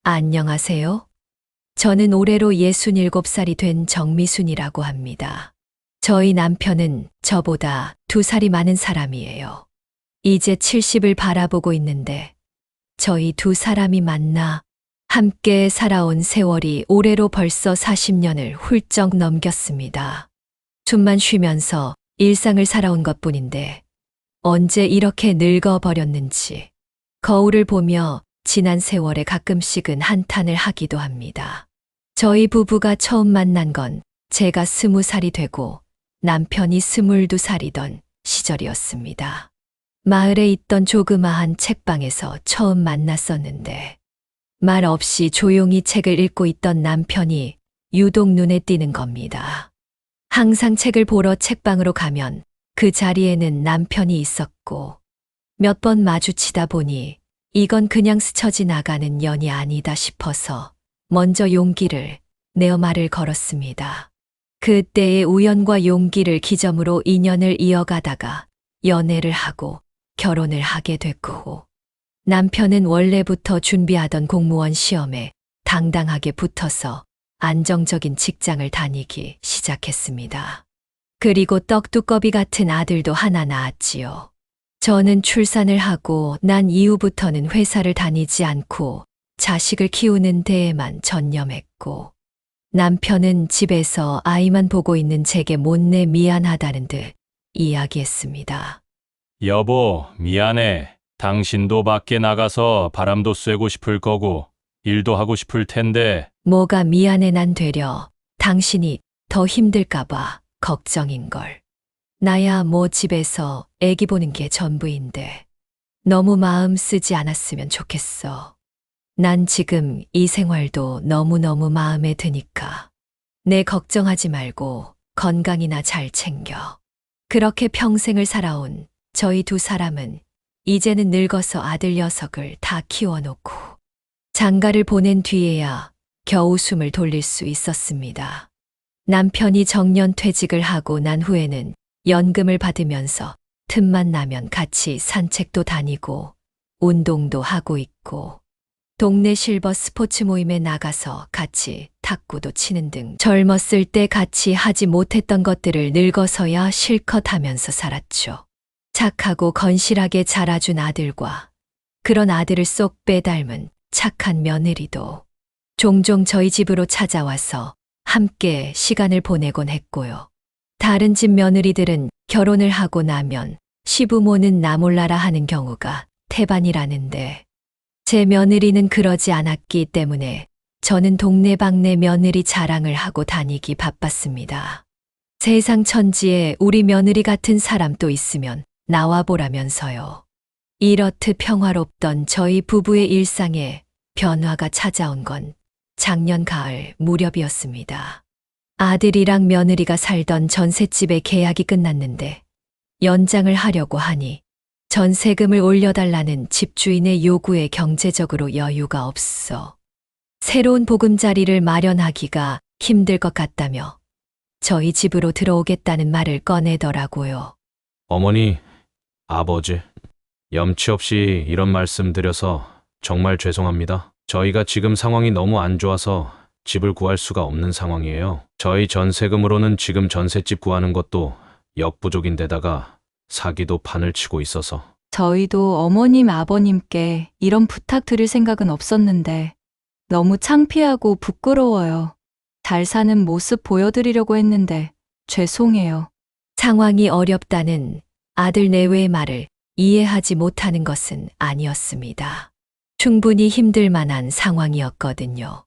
안녕하세요. 저는 올해로 67살이 된 정미순이라고 합니다. 저희 남편은 저보다 2살이 많은 사람이에요. 이제 70을 바라보고 있는데 저희 두 사람이 만나 함께 살아온 세월이 올해로 벌써 40년을 훌쩍 넘겼습니다. 숨만 쉬면서 일상을 살아온 것뿐인데 언제 이렇게 늙어버렸는지 거울을 보며 지난 세월에 가끔씩은 한탄을 하기도 합니다. 저희 부부가 처음 만난 건 제가 20살이 되고 남편이 22살이던 시절이었습니다. 마을에 있던 조그마한 책방에서 처음 만났었는데 말 없이 조용히 책을 읽고 있던 남편이 유독 눈에 띄는 겁니다. 항상 책을 보러 책방으로 가면 그 자리에는 남편이 있었고 몇 번 마주치다 보니 이건 그냥 스쳐 지나가는 연이 아니다 싶어서 먼저 용기를 내어 말을 걸었습니다. 그때의 우연과 용기를 기점으로 인연을 이어가다가 연애를 하고 결혼을 하게 됐고 남편은 원래부터 준비하던 공무원 시험에 당당하게 붙어서 안정적인 직장을 다니기 시작했습니다. 그리고 떡두꺼비 같은 아들도 하나 낳았지요. 저는 출산을 하고 난 이후부터는 회사를 다니지 않고 자식을 키우는 데에만 전념했고 남편은 집에서 아이만 보고 있는 제게 못내 미안하다는 듯 이야기했습니다. 여보, 미안해. 당신도 밖에 나가서 바람도 쐬고 싶을 거고 일도 하고 싶을 텐데 뭐가 미안해 난 되려 당신이 더 힘들까봐 걱정인걸. 나야 뭐 집에서 애기 보는 게 전부인데 너무 마음 쓰지 않았으면 좋겠어. 난 지금 이 생활도 너무너무 마음에 드니까 내 걱정하지 말고 건강이나 잘 챙겨. 그렇게 평생을 살아온 저희 두 사람은 이제는 늙어서 아들 녀석을 다 키워놓고 장가를 보낸 뒤에야 겨우 숨을 돌릴 수 있었습니다. 남편이 정년 퇴직을 하고 난 후에는 연금을 받으면서 틈만 나면 같이 산책도 다니고 운동도 하고 있고 동네 실버 스포츠 모임에 나가서 같이 탁구도 치는 등 젊었을 때 같이 하지 못했던 것들을 늙어서야 실컷 하면서 살았죠. 착하고 건실하게 자라준 아들과 그런 아들을 쏙 빼닮은 착한 며느리도 종종 저희 집으로 찾아와서 함께 시간을 보내곤 했고요. 다른 집 며느리들은 결혼을 하고 나면 시부모는 나 몰라라 하는 경우가 태반이라는데 제 며느리는 그러지 않았기 때문에 저는 동네방네 며느리 자랑을 하고 다니기 바빴습니다. 세상 천지에 우리 며느리 같은 사람 또 있으면 나와보라면서요. 이렇듯 평화롭던 저희 부부의 일상에 변화가 찾아온 건 작년 가을 무렵이었습니다. 아들이랑 며느리가 살던 전셋집의 계약이 끝났는데 연장을 하려고 하니 전세금을 올려달라는 집주인의 요구에 경제적으로 여유가 없어 새로운 보금자리를 마련하기가 힘들 것 같다며 저희 집으로 들어오겠다는 말을 꺼내더라고요. 어머니, 아버지, 염치 없이 이런 말씀 드려서 정말 죄송합니다. 저희가 지금 상황이 너무 안 좋아서 집을 구할 수가 없는 상황이에요. 저희 전세금으로는 지금 전셋집 구하는 것도 역부족인데다가 사기도 판을 치고 있어서. 저희도 어머님, 아버님께 이런 부탁 드릴 생각은 없었는데 너무 창피하고 부끄러워요. 잘 사는 모습 보여드리려고 했는데 죄송해요. 상황이 어렵다는 아들 내외의 말을 이해하지 못하는 것은 아니었습니다. 충분히 힘들 만한 상황이었거든요.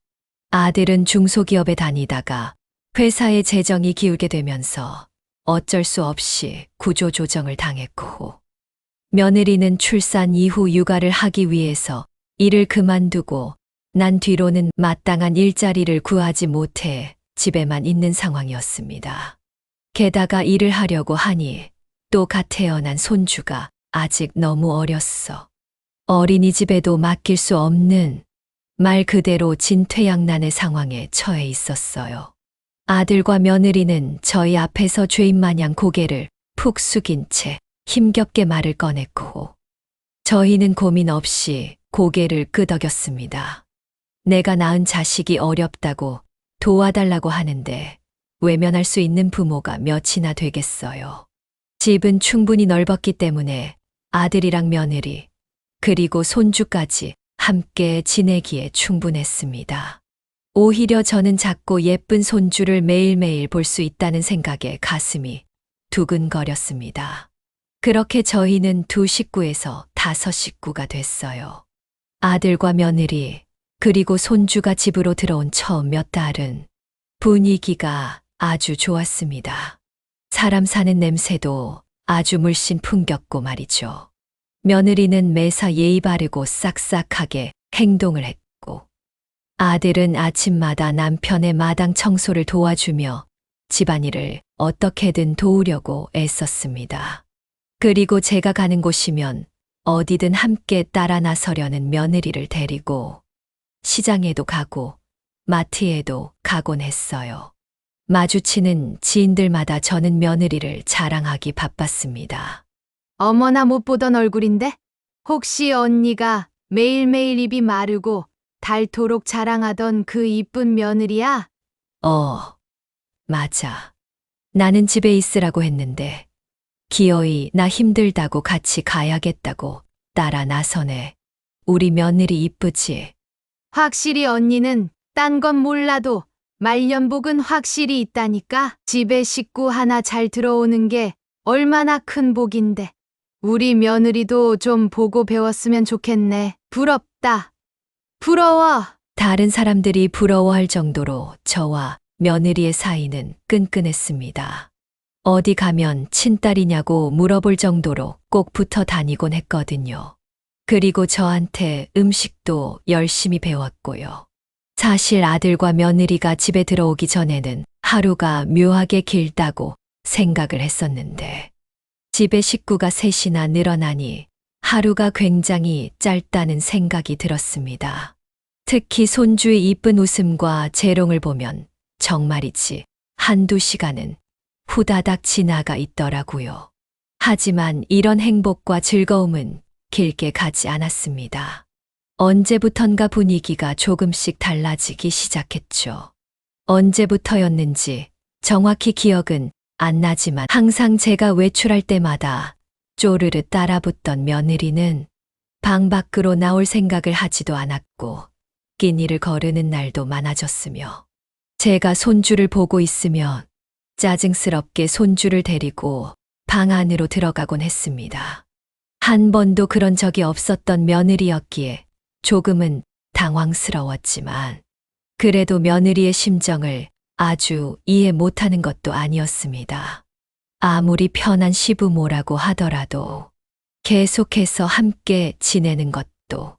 아들은 중소기업에 다니다가 회사의 재정이 기울게 되면서 어쩔 수 없이 구조조정을 당했고 며느리는 출산 이후 육아를 하기 위해서 일을 그만두고 난 뒤로는 마땅한 일자리를 구하지 못해 집에만 있는 상황이었습니다. 게다가 일을 하려고 하니 또 갓 태어난 손주가 아직 너무 어렸어. 어린이집에도 맡길 수 없는 말 그대로 진퇴양난의 상황에 처해 있었어요. 아들과 며느리는 저희 앞에서 죄인 마냥 고개를 푹 숙인 채 힘겹게 말을 꺼냈고 저희는 고민 없이 고개를 끄덕였습니다. 내가 낳은 자식이 어렵다고 도와달라고 하는데 외면할 수 있는 부모가 몇이나 되겠어요. 집은 충분히 넓었기 때문에 아들이랑 며느리, 그리고 손주까지 함께 지내기에 충분했습니다. 오히려 저는 작고 예쁜 손주를 매일매일 볼 수 있다는 생각에 가슴이 두근거렸습니다. 그렇게 저희는 2식구에서 5식구가 됐어요. 아들과 며느리, 그리고 손주가 집으로 들어온 처음 몇 달은 분위기가 아주 좋았습니다. 사람 사는 냄새도 아주 물씬 풍겼고 말이죠. 며느리는 매사 예의 바르고 싹싹하게 행동을 했고, 아들은 아침마다 남편의 마당 청소를 도와주며 집안일을 어떻게든 도우려고 애썼습니다. 그리고 제가 가는 곳이면 어디든 함께 따라 나서려는 며느리를 데리고 시장에도 가고 마트에도 가곤 했어요. 마주치는 지인들마다 저는 며느리를 자랑하기 바빴습니다. 어머나 못 보던 얼굴인데? 혹시 언니가 매일매일 입이 마르고 닳도록 자랑하던 그 이쁜 며느리야? 맞아. 나는 집에 있으라고 했는데 기어이 나 힘들다고 같이 가야겠다고 따라 나서네. 우리 며느리 이쁘지? 확실히 언니는 딴 건 몰라도 말년복은 확실히 있다니까. 집에 식구 하나 잘 들어오는 게 얼마나 큰 복인데. 우리 며느리도 좀 보고 배웠으면 좋겠네. 부럽다. 부러워. 다른 사람들이 부러워할 정도로 저와 며느리의 사이는 끈끈했습니다. 어디 가면 친딸이냐고 물어볼 정도로 꼭 붙어 다니곤 했거든요. 그리고 저한테 음식도 열심히 배웠고요. 사실 아들과 며느리가 집에 들어오기 전에는 하루가 묘하게 길다고 생각을 했었는데, 집에 식구가 셋이나 늘어나니 하루가 굉장히 짧다는 생각이 들었습니다. 특히 손주의 이쁜 웃음과 재롱을 보면 정말이지 한두 시간은 후다닥 지나가 있더라고요. 하지만 이런 행복과 즐거움은 길게 가지 않았습니다. 언제부턴가 분위기가 조금씩 달라지기 시작했죠. 언제부터였는지 정확히 기억은 안 나지만 항상 제가 외출할 때마다 쪼르르 따라붙던 며느리는 방 밖으로 나올 생각을 하지도 않았고 끼니를 거르는 날도 많아졌으며, 제가 손주를 보고 있으면 짜증스럽게 손주를 데리고 방 안으로 들어가곤 했습니다. 한 번도 그런 적이 없었던 며느리였기에 조금은 당황스러웠지만 그래도 며느리의 심정을 아주 이해 못하는 것도 아니었습니다. 아무리 편한 시부모라고 하더라도 계속해서 함께 지내는 것도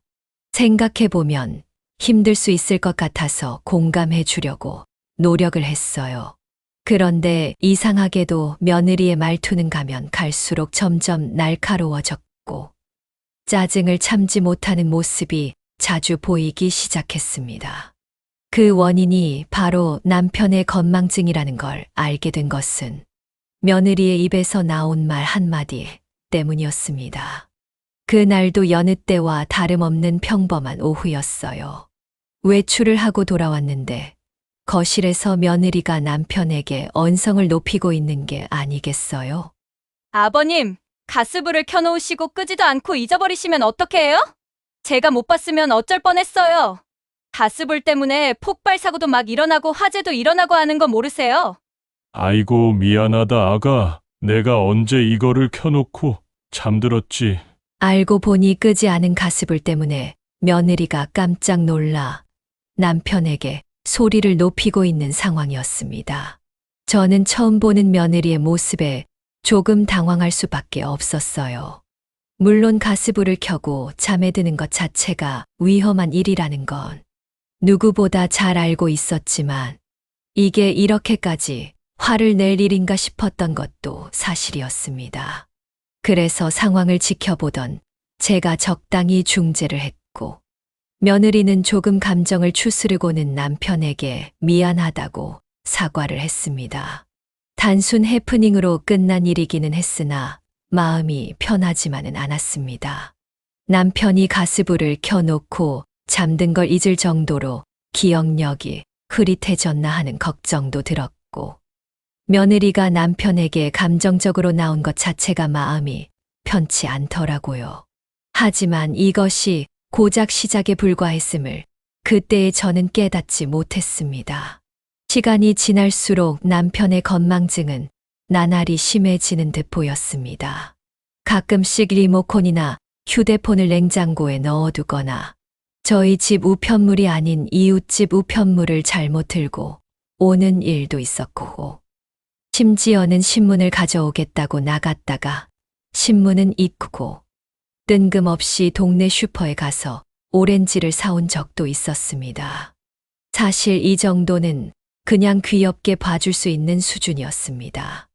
생각해보면 힘들 수 있을 것 같아서 공감해 주려고 노력을 했어요. 그런데 이상하게도 며느리의 말투는 가면 갈수록 점점 날카로워졌고 짜증을 참지 못하는 모습이 자주 보이기 시작했습니다. 그 원인이 바로 남편의 건망증이라는 걸 알게 된 것은 며느리의 입에서 나온 말 한마디 때문이었습니다. 그날도 여느 때와 다름없는 평범한 오후였어요. 외출을 하고 돌아왔는데 거실에서 며느리가 남편에게 언성을 높이고 있는 게 아니겠어요? 아버님, 가스불을 켜놓으시고 끄지도 않고 잊어버리시면 어떡해요? 제가 못 봤으면 어쩔 뻔했어요. 가스불 때문에 폭발 사고도 막 일어나고 화재도 일어나고 하는 거 모르세요? 아이고, 미안하다, 아가. 내가 언제 이거를 켜놓고 잠들었지. 알고 보니 끄지 않은 가스불 때문에 며느리가 깜짝 놀라 남편에게 소리를 높이고 있는 상황이었습니다. 저는 처음 보는 며느리의 모습에 조금 당황할 수밖에 없었어요. 물론 가스불을 켜고 잠에 드는 것 자체가 위험한 일이라는 건 누구보다 잘 알고 있었지만 이게 이렇게까지 화를 낼 일인가 싶었던 것도 사실이었습니다. 그래서 상황을 지켜보던 제가 적당히 중재를 했고, 며느리는 조금 감정을 추스르고는 남편에게 미안하다고 사과를 했습니다. 단순 해프닝으로 끝난 일이기는 했으나 마음이 편하지만은 않았습니다. 남편이 가스불을 켜놓고 잠든 걸 잊을 정도로 기억력이 흐릿해졌나 하는 걱정도 들었고, 며느리가 남편에게 감정적으로 나온 것 자체가 마음이 편치 않더라고요. 하지만 이것이 고작 시작에 불과했음을 그때의 저는 깨닫지 못했습니다. 시간이 지날수록 남편의 건망증은 나날이 심해지는 듯 보였습니다. 가끔씩 리모컨이나 휴대폰을 냉장고에 넣어두거나 저희 집 우편물이 아닌 이웃집 우편물을 잘못 들고 오는 일도 있었고, 심지어는 신문을 가져오겠다고 나갔다가 신문은 잊고 뜬금없이 동네 슈퍼에 가서 오렌지를 사온 적도 있었습니다. 사실 이 정도는 그냥 귀엽게 봐줄 수 있는 수준이었습니다.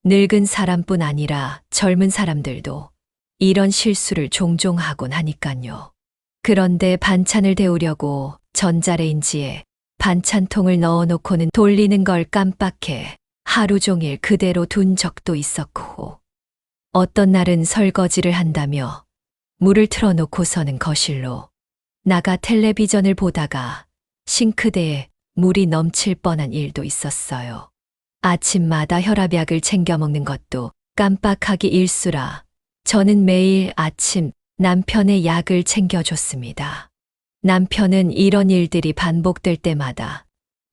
늙은 사람뿐 아니라 젊은 사람들도 이런 실수를 종종 하곤 하니깐요. 그런데 반찬을 데우려고 전자레인지에 반찬통을 넣어놓고는 돌리는 걸 깜빡해 하루 종일 그대로 둔 적도 있었고, 어떤 날은 설거지를 한다며 물을 틀어놓고서는 거실로 나가 텔레비전을 보다가 싱크대에 물이 넘칠 뻔한 일도 있었어요. 아침마다 혈압약을 챙겨 먹는 것도 깜빡하기 일수라 저는 매일 아침 남편의 약을 챙겨줬습니다. 남편은 이런 일들이 반복될 때마다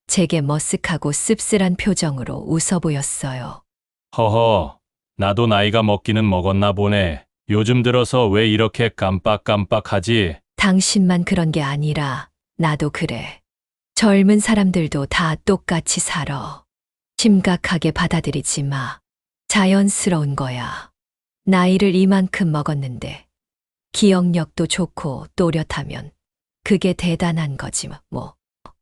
제게 머쓱하고 씁쓸한 표정으로 웃어 보였어요. 허허, 나도 나이가 먹기는 먹었나 보네. 요즘 들어서 왜 이렇게 깜빡깜빡하지? 당신만 그런 게 아니라 나도 그래. 젊은 사람들도 다 똑같이 살아. 심각하게 받아들이지 마. 자연스러운 거야. 나이를 이만큼 먹었는데 기억력도 좋고 또렷하면 그게 대단한 거지 뭐.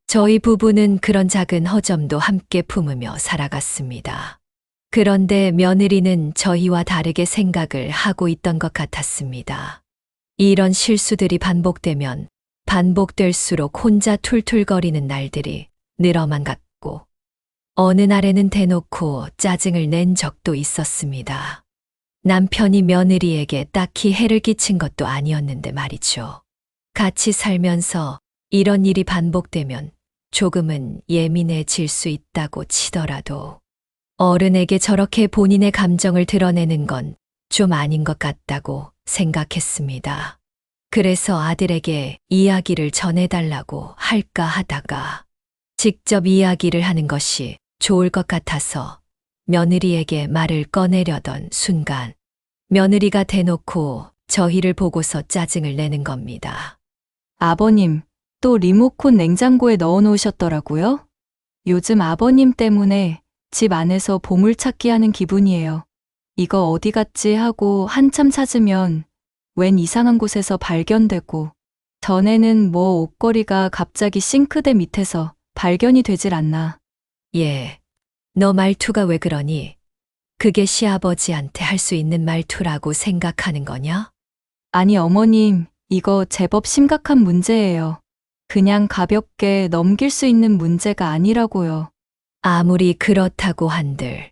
저희 부부는 그런 작은 허점도 함께 품으며 살아갔습니다. 그런데 며느리는 저희와 다르게 생각을 하고 있던 것 같았습니다. 이런 실수들이 반복되면 반복될수록 혼자 툴툴거리는 날들이 늘어만 갔고, 어느 날에는 대놓고 짜증을 낸 적도 있었습니다. 남편이 며느리에게 딱히 해를 끼친 것도 아니었는데 말이죠. 같이 살면서 이런 일이 반복되면 조금은 예민해질 수 있다고 치더라도 어른에게 저렇게 본인의 감정을 드러내는 건 좀 아닌 것 같다고 생각했습니다. 그래서 아들에게 이야기를 전해달라고 할까 하다가 직접 이야기를 하는 것이 좋을 것 같아서 며느리에게 말을 꺼내려던 순간 며느리가 대놓고 저희를 보고서 짜증을 내는 겁니다. 아버님, 또 리모컨 냉장고에 넣어 놓으셨더라고요? 요즘 아버님 때문에 집 안에서 보물찾기 하는 기분이에요. 이거 어디 갔지 하고 한참 찾으면 웬 이상한 곳에서 발견되고, 전에는 뭐 옷걸이가 갑자기 싱크대 밑에서 발견이 되질 않나. 예, 너 말투가 왜 그러니? 그게 시아버지한테 할 수 있는 말투라고 생각하는 거냐? 아니 어머님, 이거 제법 심각한 문제예요. 그냥 가볍게 넘길 수 있는 문제가 아니라고요. 아무리 그렇다고 한들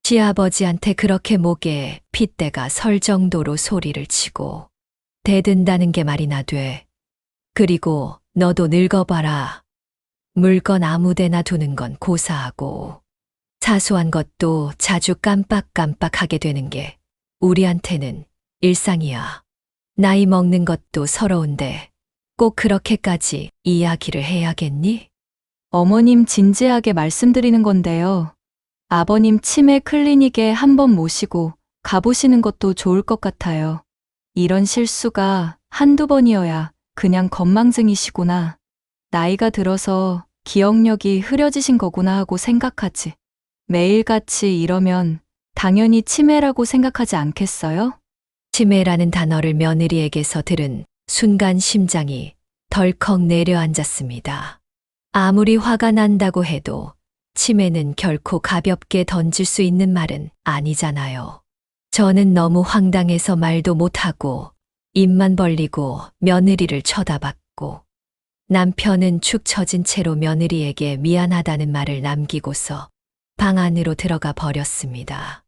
시아버지한테 그렇게 목에 핏대가 설 정도로 소리를 치고 대든다는 게 말이나 돼. 그리고 너도 늙어봐라. 물건 아무데나 두는 건 고사하고 사소한 것도 자주 깜빡깜빡하게 되는 게 우리한테는 일상이야. 나이 먹는 것도 서러운데 꼭 그렇게까지 이야기를 해야겠니? 어머님 진지하게 말씀드리는 건데요. 아버님 치매 클리닉에 한번 모시고 가보시는 것도 좋을 것 같아요. 이런 실수가 한두 번이어야 그냥 건망증이시구나. 나이가 들어서 기억력이 흐려지신 거구나 하고 생각하지. 매일같이 이러면 당연히 치매라고 생각하지 않겠어요? 치매라는 단어를 며느리에게서 들은 순간 심장이 덜컥 내려앉았습니다. 아무리 화가 난다고 해도 치매는 결코 가볍게 던질 수 있는 말은 아니잖아요. 저는 너무 황당해서 말도 못하고 입만 벌리고 며느리를 쳐다봤고, 남편은 축 처진 채로 며느리에게 미안하다는 말을 남기고서 방 안으로 들어가 버렸습니다.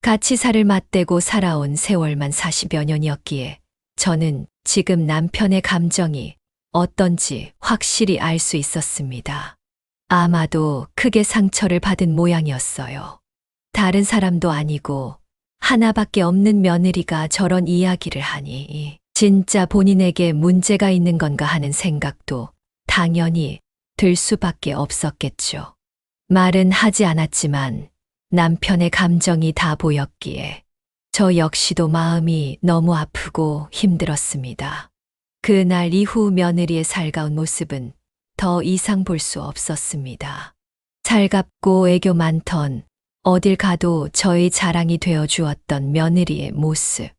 같이 살을 맞대고 살아온 세월만 40여 년이었기에 저는 지금 남편의 감정이 어떤지 확실히 알 수 있었습니다. 아마도 크게 상처를 받은 모양이었어요. 다른 사람도 아니고 하나밖에 없는 며느리가 저런 이야기를 하니 진짜 본인에게 문제가 있는 건가 하는 생각도 당연히 들 수밖에 없었겠죠. 말은 하지 않았지만 남편의 감정이 다 보였기에 저 역시도 마음이 너무 아프고 힘들었습니다. 그날 이후 며느리의 살가운 모습은 더 이상 볼 수 없었습니다. 살갑고 애교 많던 어딜 가도 저의 자랑이 되어 주었던 며느리의 모습.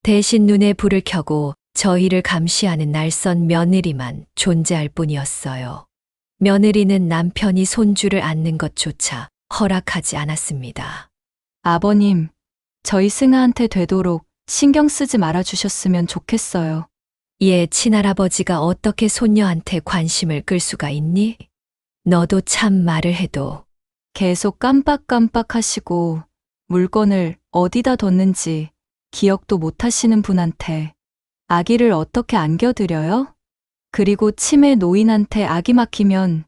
대신 눈에 불을 켜고 저희를 감시하는 날선 며느리만 존재할 뿐이었어요. 며느리는 남편이 손주를 안는 것조차 허락하지 않았습니다. 아버님, 저희 승아한테 되도록 신경 쓰지 말아주셨으면 좋겠어요. 얘 친할아버지가 어떻게 손녀한테 관심을 끌 수가 있니? 너도 참 말을 해도 계속 깜빡깜빡 하시고 물건을 어디다 뒀는지 기억도 못 하시는 분한테 아기를 어떻게 안겨드려요? 그리고 치매 노인한테 아기 맡기면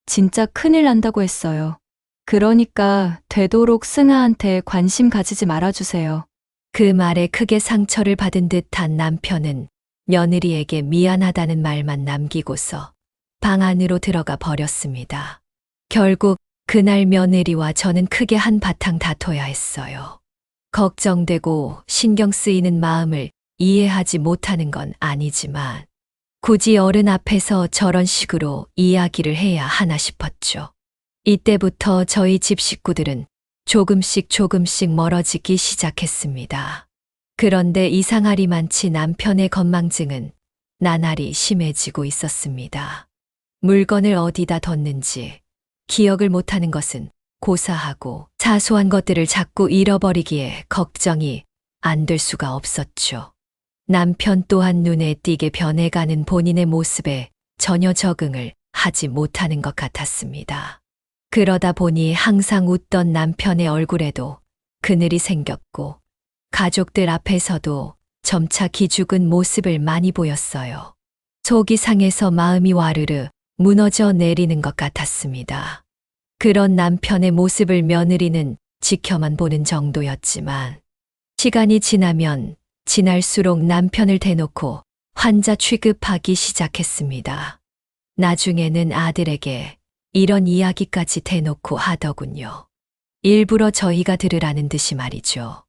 진짜 큰일 난다고 했어요. 그러니까 되도록 승아한테 관심 가지지 말아주세요. 그 말에 크게 상처를 받은 듯한 남편은 며느리에게 미안하다는 말만 남기고서 방 안으로 들어가 버렸습니다. 결국 그날 며느리와 저는 크게 한바탕 다퉈야 했어요. 걱정되고 신경 쓰이는 마음을 이해하지 못하는 건 아니지만 굳이 어른 앞에서 저런 식으로 이야기를 해야 하나 싶었죠. 이때부터 저희 집 식구들은 조금씩 멀어지기 시작했습니다. 그런데 이상하리만치 남편의 건망증은 나날이 심해지고 있었습니다. 물건을 어디다 뒀는지 기억을 못하는 것은 고사하고 사소한 것들을 자꾸 잃어버리기에 걱정이 안 될 수가 없었죠. 남편 또한 눈에 띄게 변해가는 본인의 모습에 전혀 적응을 하지 못하는 것 같았습니다. 그러다 보니 항상 웃던 남편의 얼굴에도 그늘이 생겼고 가족들 앞에서도 점차 기죽은 모습을 많이 보였어요. 속이 상해서 마음이 와르르 무너져 내리는 것 같았습니다. 그런 남편의 모습을 며느리는 지켜만 보는 정도였지만 시간이 지나면 지날수록 남편을 대놓고 환자 취급하기 시작했습니다. 나중에는 아들에게 이런 이야기까지 대놓고 하더군요. 일부러 저희가 들으라는 듯이 말이죠.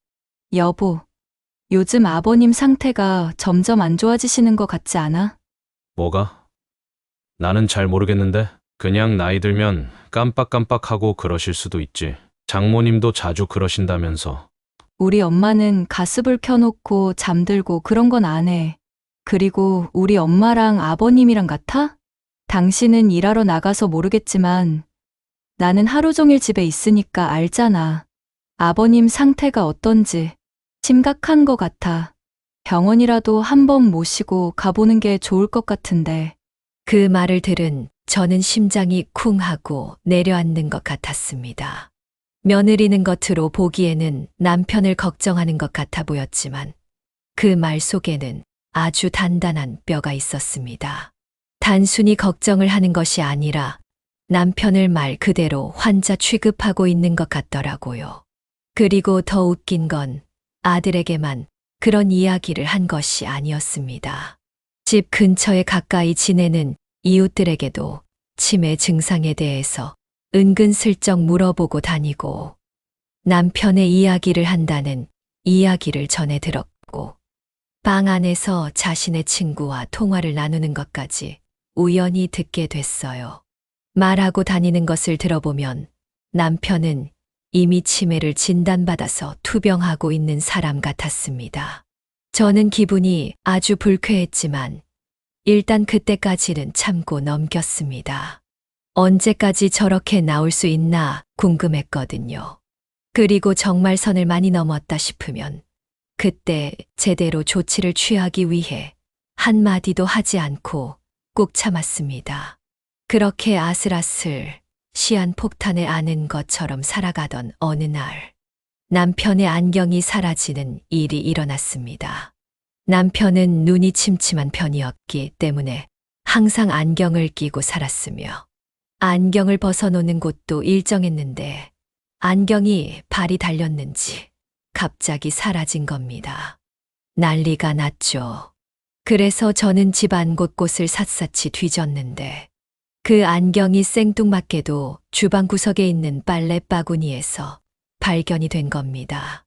여보, 요즘 아버님 상태가 점점 안 좋아지시는 것 같지 않아? 뭐가? 나는 잘 모르겠는데 그냥 나이 들면 깜빡깜빡하고 그러실 수도 있지. 장모님도 자주 그러신다면서. 우리 엄마는 가스불 켜놓고 잠들고 그런 건 안 해. 그리고 우리 엄마랑 아버님이랑 같아? 당신은 일하러 나가서 모르겠지만 나는 하루 종일 집에 있으니까 알잖아. 아버님 상태가 어떤지 심각한 것 같아. 병원이라도 한번 모시고 가보는 게 좋을 것 같은데. 그 말을 들은 저는 심장이 쿵 하고 내려앉는 것 같았습니다. 며느리는 겉으로 보기에는 남편을 걱정하는 것 같아 보였지만 그 말 속에는 아주 단단한 뼈가 있었습니다. 단순히 걱정을 하는 것이 아니라 남편을 말 그대로 환자 취급하고 있는 것 같더라고요. 그리고 더 웃긴 건 아들에게만 그런 이야기를 한 것이 아니었습니다. 집 근처에 가까이 지내는 이웃들에게도 치매 증상에 대해서 은근슬쩍 물어보고 다니고 남편의 이야기를 한다는 이야기를 전해 들었고 방 안에서 자신의 친구와 통화를 나누는 것까지 우연히 듣게 됐어요. 말하고 다니는 것을 들어보면 남편은 이미 치매를 진단받아서 투병하고 있는 사람 같았습니다. 저는 기분이 아주 불쾌했지만 일단 그때까지는 참고 넘겼습니다. 언제까지 저렇게 나올 수 있나 궁금했거든요. 그리고 정말 선을 많이 넘었다 싶으면 그때 제대로 조치를 취하기 위해 한마디도 하지 않고 꾹 참았습니다. 그렇게 아슬아슬 시한폭탄에 아는 것처럼 살아가던 어느 날 남편의 안경이 사라지는 일이 일어났습니다. 남편은 눈이 침침한 편이었기 때문에 항상 안경을 끼고 살았으며 안경을 벗어놓는 곳도 일정했는데 안경이 발이 달렸는지 갑자기 사라진 겁니다. 난리가 났죠. 그래서 저는 집안 곳곳을 샅샅이 뒤졌는데 그 안경이 생뚱맞게도 주방 구석에 있는 빨래 바구니에서 발견이 된 겁니다.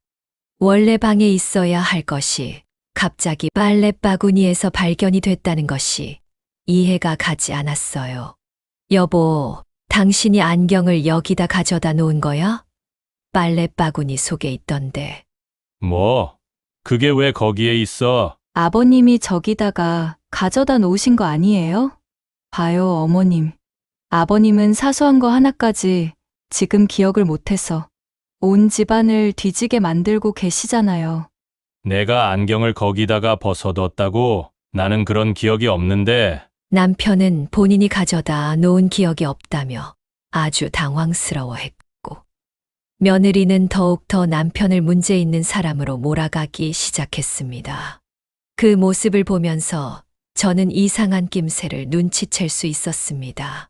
원래 방에 있어야 할 것이 갑자기 빨래 바구니에서 발견이 됐다는 것이 이해가 가지 않았어요. 여보, 당신이 안경을 여기다 가져다 놓은 거야? 빨래 바구니 속에 있던데. 뭐? 그게 왜 거기에 있어? 아버님이 저기다가 가져다 놓으신 거 아니에요? 봐요, 어머님. 아버님은 사소한 거 하나까지 지금 기억을 못해서 온 집안을 뒤지게 만들고 계시잖아요. 내가 안경을 거기다가 벗어뒀다고? 나는 그런 기억이 없는데. 남편은 본인이 가져다 놓은 기억이 없다며 아주 당황스러워했고, 며느리는 더욱더 남편을 문제 있는 사람으로 몰아가기 시작했습니다. 그 모습을 보면서 저는 이상한 낌새를 눈치챌 수 있었습니다.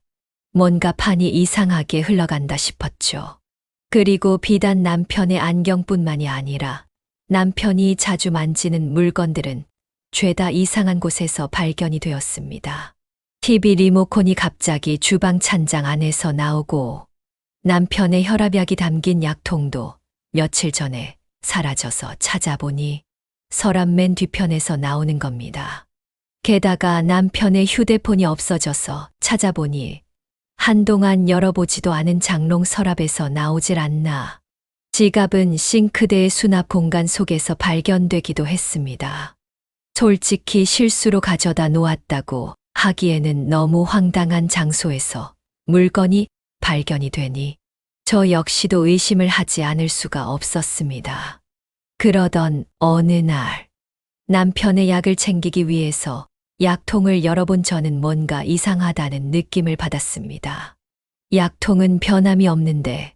뭔가 판이 이상하게 흘러간다 싶었죠. 그리고 비단 남편의 안경뿐만이 아니라 남편이 자주 만지는 물건들은 죄다 이상한 곳에서 발견이 되었습니다. TV 리모컨이 갑자기 주방 찬장 안에서 나오고 남편의 혈압약이 담긴 약통도 며칠 전에 사라져서 찾아보니 서랍 맨 뒤편에서 나오는 겁니다. 게다가 남편의 휴대폰이 없어져서 찾아보니 한동안 열어보지도 않은 장롱 서랍에서 나오질 않나. 지갑은 싱크대의 수납 공간 속에서 발견되기도 했습니다. 솔직히 실수로 가져다 놓았다고 하기에는 너무 황당한 장소에서 물건이 발견이 되니 저 역시도 의심을 하지 않을 수가 없었습니다. 그러던 어느 날 남편의 약을 챙기기 위해서 약통을 열어본 저는 뭔가 이상하다는 느낌을 받았습니다. 약통은 변함이 없는데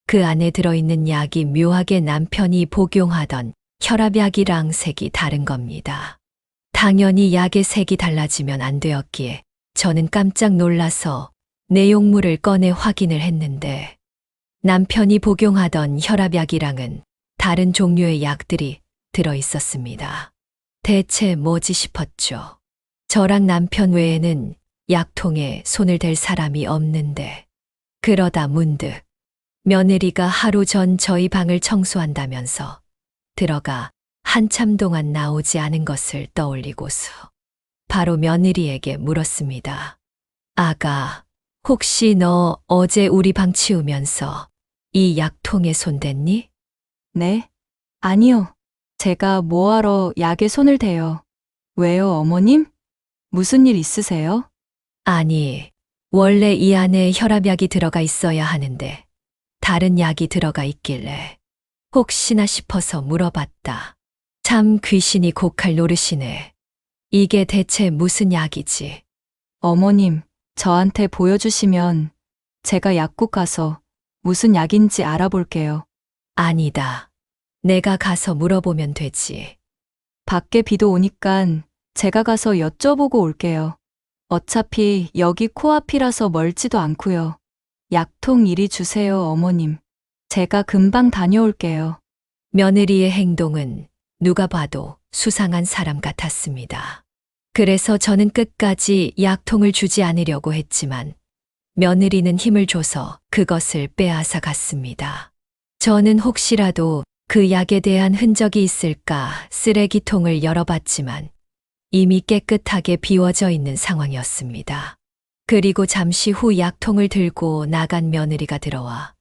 그 안에 들어있는 약이 묘하게 남편이 복용하던 혈압약이랑 색이 다른 겁니다. 당연히 약의 색이 달라지면 안 되었기에 저는 깜짝 놀라서 내용물을 꺼내 확인을 했는데 남편이 복용하던 혈압약이랑은 다른 종류의 약들이 들어 있었습니다. 대체 뭐지 싶었죠. 저랑 남편 외에는 약통에 손을 댈 사람이 없는데 그러다 문득 며느리가 하루 전 저희 방을 청소한다면서 들어가 한참 동안 나오지 않은 것을 떠올리고서 바로 며느리에게 물었습니다. 아가, 혹시 너 어제 우리 방 치우면서 이 약통에 손댔니? 네? 아니요. 제가 뭐하러 약에 손을 대요. 왜요, 어머님? 무슨 일 있으세요? 아니, 원래 이 안에 혈압약이 들어가 있어야 하는데 다른 약이 들어가 있길래 혹시나 싶어서 물어봤다. 참 귀신이 고칼 노릇이네. 이게 대체 무슨 약이지? 어머님, 저한테 보여주시면 제가 약국 가서 무슨 약인지 알아볼게요. 아니다. 내가 가서 물어보면 되지. 밖에 비도 오니깐 제가 가서 여쭤보고 올게요. 어차피 여기 코앞이라서 멀지도 않고요. 약통 이리 주세요, 어머님. 제가 금방 다녀올게요. 며느리의 행동은 누가 봐도 수상한 사람 같았습니다. 그래서 저는 끝까지 약통을 주지 않으려고 했지만 며느리는 힘을 줘서 그것을 빼앗아 갔습니다. 저는 혹시라도 그 약에 대한 흔적이 있을까 쓰레기통을 열어봤지만 이미 깨끗하게 비워져 있는 상황이었습니다. 그리고 잠시 후 약통을 들고 나간 며느리가 들어와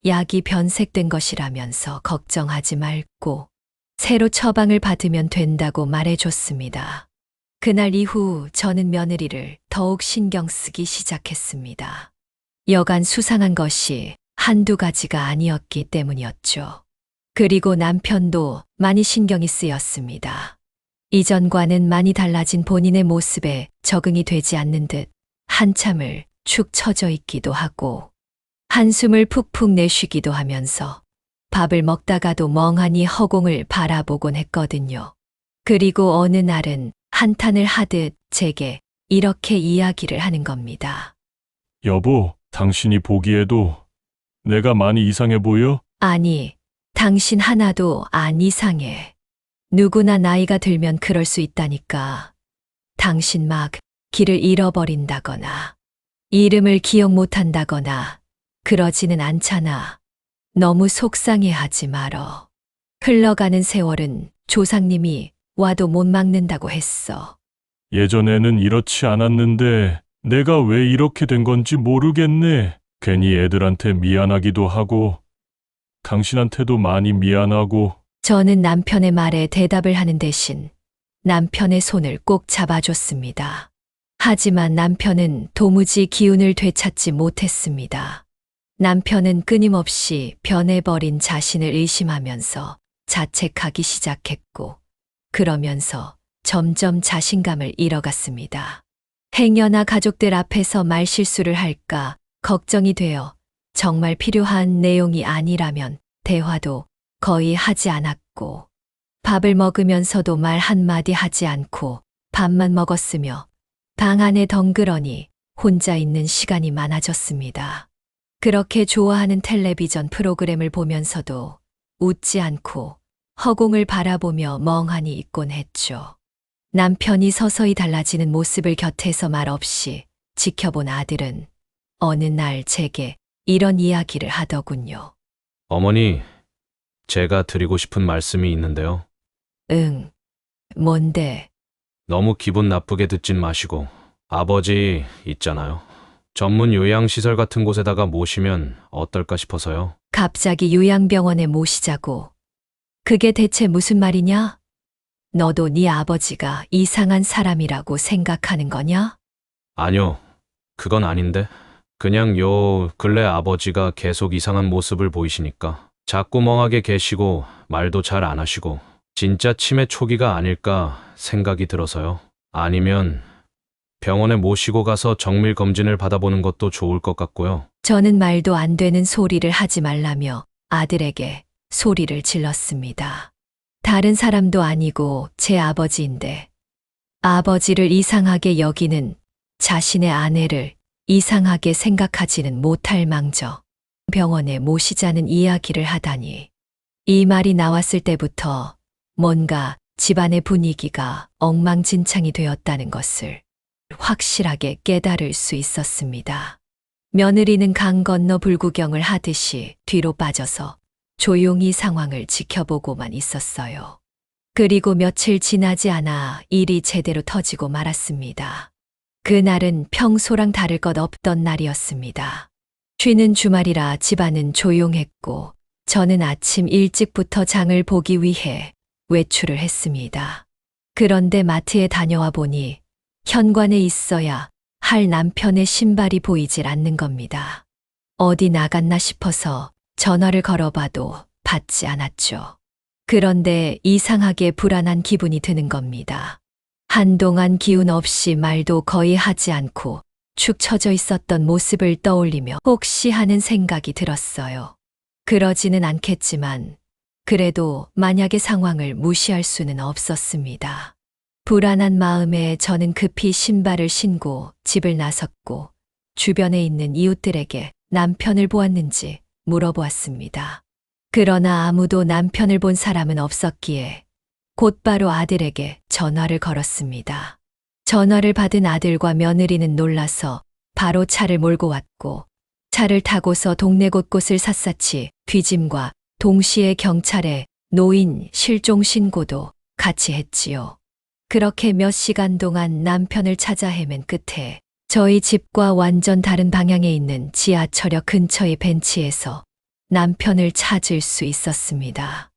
약이 변색된 것이라면서 걱정하지 말고 새로 처방을 받으면 된다고 말해줬습니다. 그날 이후 저는 며느리를 더욱 신경 쓰기 시작했습니다. 여간 수상한 것이 한두 가지가 아니었기 때문이었죠. 그리고 남편도 많이 신경이 쓰였습니다. 이전과는 많이 달라진 본인의 모습에 적응이 되지 않는 듯 한참을 축 처져 있기도 하고 한숨을 푹푹 내쉬기도 하면서 밥을 먹다가도 멍하니 허공을 바라보곤 했거든요. 그리고 어느 날은 한탄을 하듯 제게 이렇게 이야기를 하는 겁니다. 여보, 당신이 보기에도 내가 많이 이상해 보여? 아니, 당신 하나도 안 이상해. 누구나 나이가 들면 그럴 수 있다니까. 당신 막 길을 잃어버린다거나, 이름을 기억 못한다거나, 그러지는 않잖아. 너무 속상해 하지 말어. 흘러가는 세월은 조상님이 와도 못 막는다고 했어. 예전에는 이렇지 않았는데 내가 왜 이렇게 된 건지 모르겠네. 괜히 애들한테 미안하기도 하고 당신한테도 많이 미안하고. 저는 남편의 말에 대답을 하는 대신 남편의 손을 꼭 잡아줬습니다. 하지만 남편은 도무지 기운을 되찾지 못했습니다. 남편은 끊임없이 변해버린 자신을 의심하면서 자책하기 시작했고, 그러면서 점점 자신감을 잃어갔습니다. 행여나 가족들 앞에서 말실수를 할까 걱정이 되어 정말 필요한 내용이 아니라면 대화도 거의 하지 않았고, 밥을 먹으면서도 말 한마디 하지 않고 밥만 먹었으며 방 안에 덩그러니 혼자 있는 시간이 많아졌습니다. 그렇게 좋아하는 텔레비전 프로그램을 보면서도 웃지 않고 허공을 바라보며 멍하니 있곤 했죠. 남편이 서서히 달라지는 모습을 곁에서 말없이 지켜본 아들은 어느 날 제게 이런 이야기를 하더군요. 어머니, 제가 드리고 싶은 말씀이 있는데요. 응, 뭔데? 너무 기분 나쁘게 듣진 마시고, 아버지 있잖아요. 전문 요양시설 같은 곳에다가 모시면 어떨까 싶어서요. 갑자기 요양병원에 모시자고. 그게 대체 무슨 말이냐? 너도 네 아버지가 이상한 사람이라고 생각하는 거냐? 아니요, 그건 아닌데. 그냥 요 근래 아버지가 계속 이상한 모습을 보이시니까 자꾸 멍하게 계시고 말도 잘 안 하시고 진짜 치매 초기가 아닐까 생각이 들어서요. 아니면 병원에 모시고 가서 정밀 검진을 받아보는 것도 좋을 것 같고요. 저는 말도 안 되는 소리를 하지 말라며 아들에게 소리를 질렀습니다. 다른 사람도 아니고 제 아버지인데 아버지를 이상하게 여기는 자신의 아내를 이상하게 생각하지는 못할 망정 병원에 모시자는 이야기를 하다니. 이 말이 나왔을 때부터 뭔가 집안의 분위기가 엉망진창이 되었다는 것을 확실하게 깨달을 수 있었습니다. 며느리는 강 건너 불구경을 하듯이 뒤로 빠져서 조용히 상황을 지켜보고만 있었어요. 그리고 며칠 지나지 않아 일이 제대로 터지고 말았습니다. 그날은 평소랑 다를 것 없던 날이었습니다. 쉬는 주말이라 집안은 조용했고 저는 아침 일찍부터 장을 보기 위해 외출을 했습니다. 그런데 마트에 다녀와 보니 현관에 있어야 할 남편의 신발이 보이질 않는 겁니다. 어디 나갔나 싶어서 전화를 걸어봐도 받지 않았죠. 그런데 이상하게 불안한 기분이 드는 겁니다. 한동안 기운 없이 말도 거의 하지 않고 축 처져 있었던 모습을 떠올리며 혹시 하는 생각이 들었어요. 그러지는 않겠지만 그래도 만약의 상황을 무시할 수는 없었습니다. 불안한 마음에 저는 급히 신발을 신고 집을 나섰고 주변에 있는 이웃들에게 남편을 보았는지 물어보았습니다. 그러나 아무도 남편을 본 사람은 없었기에 곧바로 아들에게 전화를 걸었습니다. 전화를 받은 아들과 며느리는 놀라서 바로 차를 몰고 왔고 차를 타고서 동네 곳곳을 샅샅이 뒤짐과 동시에 경찰에 노인 실종 신고도 같이 했지요. 그렇게 몇 시간 동안 남편을 찾아 헤맨 끝에 저희 집과 완전 다른 방향에 있는 지하철역 근처의 벤치에서 남편을 찾을 수 있었습니다.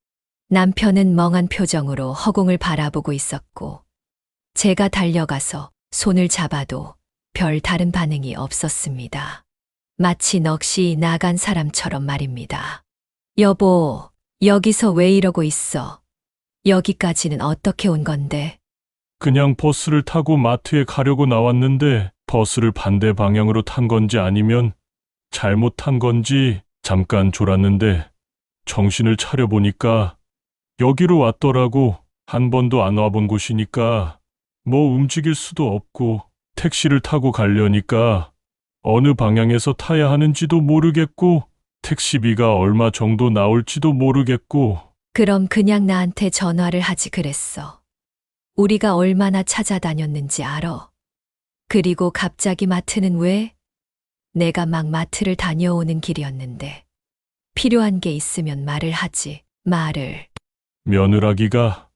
남편은 멍한 표정으로 허공을 바라보고 있었고 제가 달려가서 손을 잡아도 별 다른 반응이 없었습니다. 마치 넋이 나간 사람처럼 말입니다. 여보, 여기서 왜 이러고 있어? 여기까지는 어떻게 온 건데? 그냥 버스를 타고 마트에 가려고 나왔는데 버스를 반대 방향으로 탄 건지 아니면 잘못 탄 건지 잠깐 졸았는데 정신을 차려보니까 여기로 왔더라고. 한 번도 안 와본 곳이니까 뭐 움직일 수도 없고 택시를 타고 가려니까 어느 방향에서 타야 하는지도 모르겠고 택시비가 얼마 정도 나올지도 모르겠고 그럼 그냥 나한테 전화를 하지 그랬어. 우리가 얼마나 찾아다녔는지 알아. 그리고 갑자기 마트는 왜? 내가 막 마트를 다녀오는 길이었는데. 필요한 게 있으면 말을 하지. 말을. 며느라기가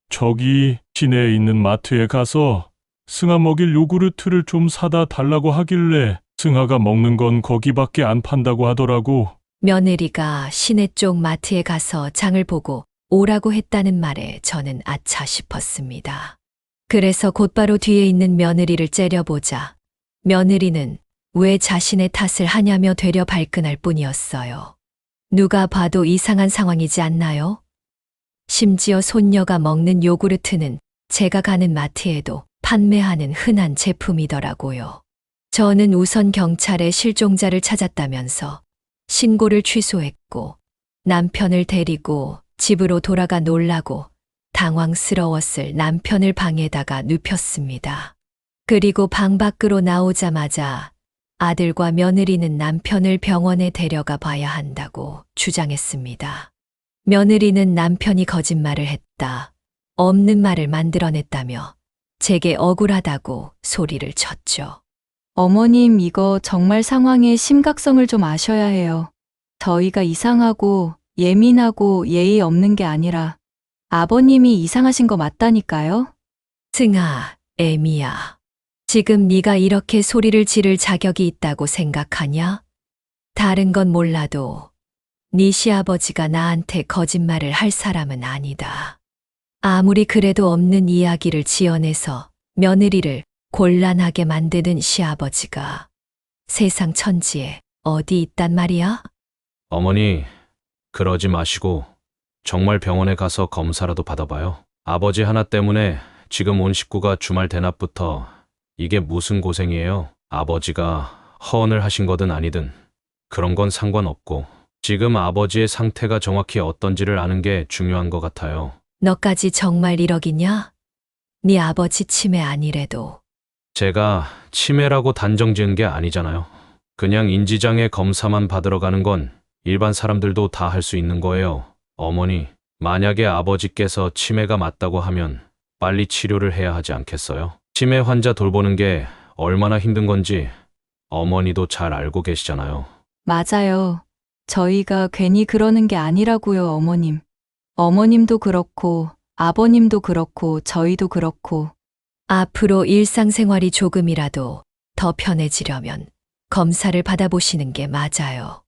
저기 시내에 있는 마트에 가서 승아 먹일 요구르트를 좀 사다 달라고 하길래 승아가 먹는 건 거기밖에 안 판다고 하더라고. 며느리가 시내 쪽 마트에 가서 장을 보고 오라고 했다는 말에 저는 아차 싶었습니다. 그래서 곧바로 뒤에 있는 며느리를 째려보자 며느리는 왜 자신의 탓을 하냐며 되려 발끈할 뿐이었어요. 누가 봐도 이상한 상황이지 않나요? 심지어 손녀가 먹는 요구르트는 제가 가는 마트에도 판매하는 흔한 제품이더라고요. 저는 우선 경찰에 실종자를 찾았다면서 신고를 취소했고 남편을 데리고 집으로 돌아가 놀라고 당황스러웠을 남편을 방에다가 눕혔습니다. 그리고 방 밖으로 나오자마자 아들과 며느리는 남편을 병원에 데려가 봐야 한다고 주장했습니다. 며느리는 남편이 거짓말을 했다, 없는 말을 만들어냈다며 제게 억울하다고 소리를 쳤죠. 어머님, 이거 정말 상황의 심각성을 좀 아셔야 해요. 저희가 이상하고 예민하고 예의 없는 게 아니라 아버님이 이상하신 거 맞다니까요? 승아, 애미야. 지금 네가 이렇게 소리를 지를 자격이 있다고 생각하냐? 다른 건 몰라도 네 시아버지가 나한테 거짓말을 할 사람은 아니다. 아무리 그래도 없는 이야기를 지어내서 며느리를 곤란하게 만드는 시아버지가 세상 천지에 어디 있단 말이야? 어머니, 그러지 마시고 정말 병원에 가서 검사라도 받아봐요. 아버지 하나 때문에 지금 온 식구가 주말 대낮부터 이게 무슨 고생이에요. 아버지가 허언을 하신 거든 아니든 그런 건 상관없고 지금 아버지의 상태가 정확히 어떤지를 아는 게 중요한 것 같아요. 너까지 정말 이러기냐? 네 아버지 치매 아니래도. 제가 치매라고 단정 지은 게 아니잖아요. 그냥 인지장애 검사만 받으러 가는 건 일반 사람들도 다 할 수 있는 거예요. 어머니, 만약에 아버지께서 치매가 맞다고 하면 빨리 치료를 해야 하지 않겠어요? 치매 환자 돌보는 게 얼마나 힘든 건지 어머니도 잘 알고 계시잖아요. 맞아요. 저희가 괜히 그러는 게 아니라고요, 어머님. 어머님도 그렇고 아버님도 그렇고 저희도 그렇고. 앞으로 일상생활이 조금이라도 더 편해지려면 검사를 받아보시는 게 맞아요.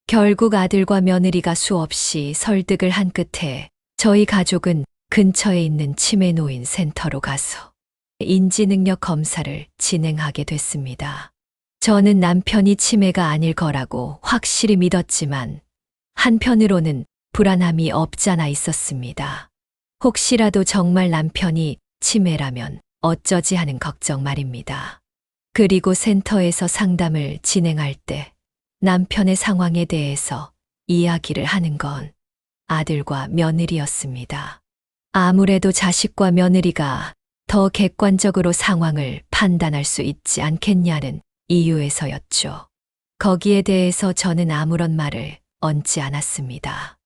결국 아들과 며느리가 수없이 설득을 한 끝에 저희 가족은 근처에 있는 치매 노인 센터로 가서 인지능력 검사를 진행하게 됐습니다. 저는 남편이 치매가 아닐 거라고 확실히 믿었지만 한편으로는 불안함이 없잖아 있었습니다. 혹시라도 정말 남편이 치매라면 어쩌지 하는 걱정 말입니다. 그리고 센터에서 상담을 진행할 때 남편의 상황에 대해서 이야기를 하는 건 아들과 며느리였습니다. 아무래도 자식과 며느리가 더 객관적으로 상황을 판단할 수 있지 않겠냐는 이유에서였죠. 거기에 대해서 저는 아무런 말을 얹지 않았습니다.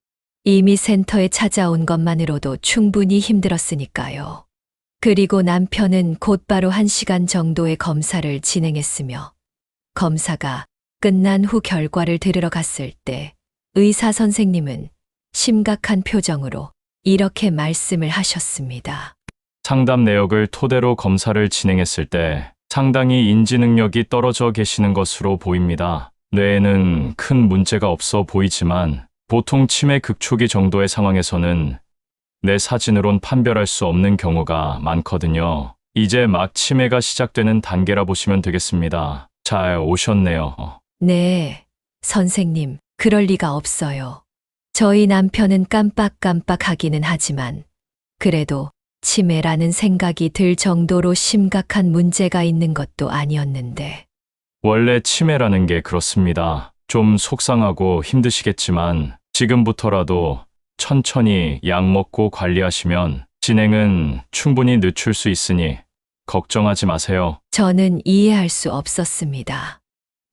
이미 센터에 찾아온 것만으로도 충분히 힘들었으니까요. 그리고 남편은 곧바로 1시간 정도의 검사를 진행했으며 검사가 끝난 후 결과를 들으러 갔을 때 의사 선생님은 심각한 표정으로 이렇게 말씀을 하셨습니다. 상담 내역을 토대로 검사를 진행했을 때 상당히 인지 능력이 떨어져 계시는 것으로 보입니다. 뇌에는 큰 문제가 없어 보이지만 보통 치매 극초기 정도의 상황에서는 내 사진으론 판별할 수 없는 경우가 많거든요. 이제 막 치매가 시작되는 단계라 보시면 되겠습니다. 잘 오셨네요. 네, 선생님, 그럴 리가 없어요. 저희 남편은 깜빡깜빡하기는 하지만 그래도 치매라는 생각이 들 정도로 심각한 문제가 있는 것도 아니었는데. 원래 치매라는 게 그렇습니다. 좀 속상하고 힘드시겠지만 지금부터라도 천천히 약 먹고 관리하시면 진행은 충분히 늦출 수 있으니 걱정하지 마세요. 저는 이해할 수 없었습니다.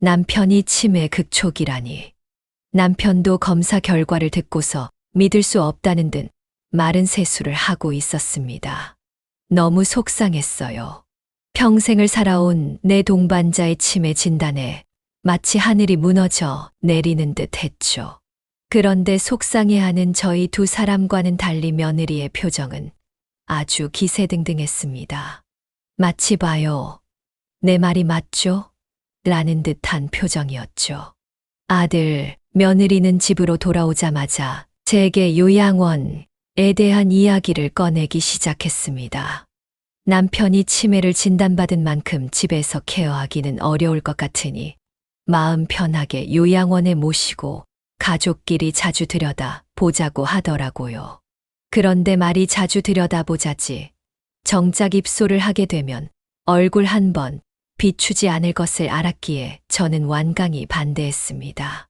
남편이 치매 극초기라니. 남편도 검사 결과를 듣고서 믿을 수 없다는 듯 마른 세수를 하고 있었습니다. 너무 속상했어요. 평생을 살아온 내 동반자의 치매 진단에 마치 하늘이 무너져 내리는 듯 했죠. 그런데 속상해하는 저희 두 사람과는 달리 며느리의 표정은 아주 기세등등했습니다. 마치 봐요. 내 말이 맞죠? 라는 듯한 표정이었죠. 아들, 며느리는 집으로 돌아오자마자 제게 요양원에 대한 이야기를 꺼내기 시작했습니다. 남편이 치매를 진단받은 만큼 집에서 케어하기는 어려울 것 같으니 마음 편하게 요양원에 모시고 가족끼리 자주 들여다 보자고 하더라고요. 그런데 말이 자주 들여다보자지 정작 입소를 하게 되면 얼굴 한 번 비추지 않을 것을 알았기에 저는 완강히 반대했습니다.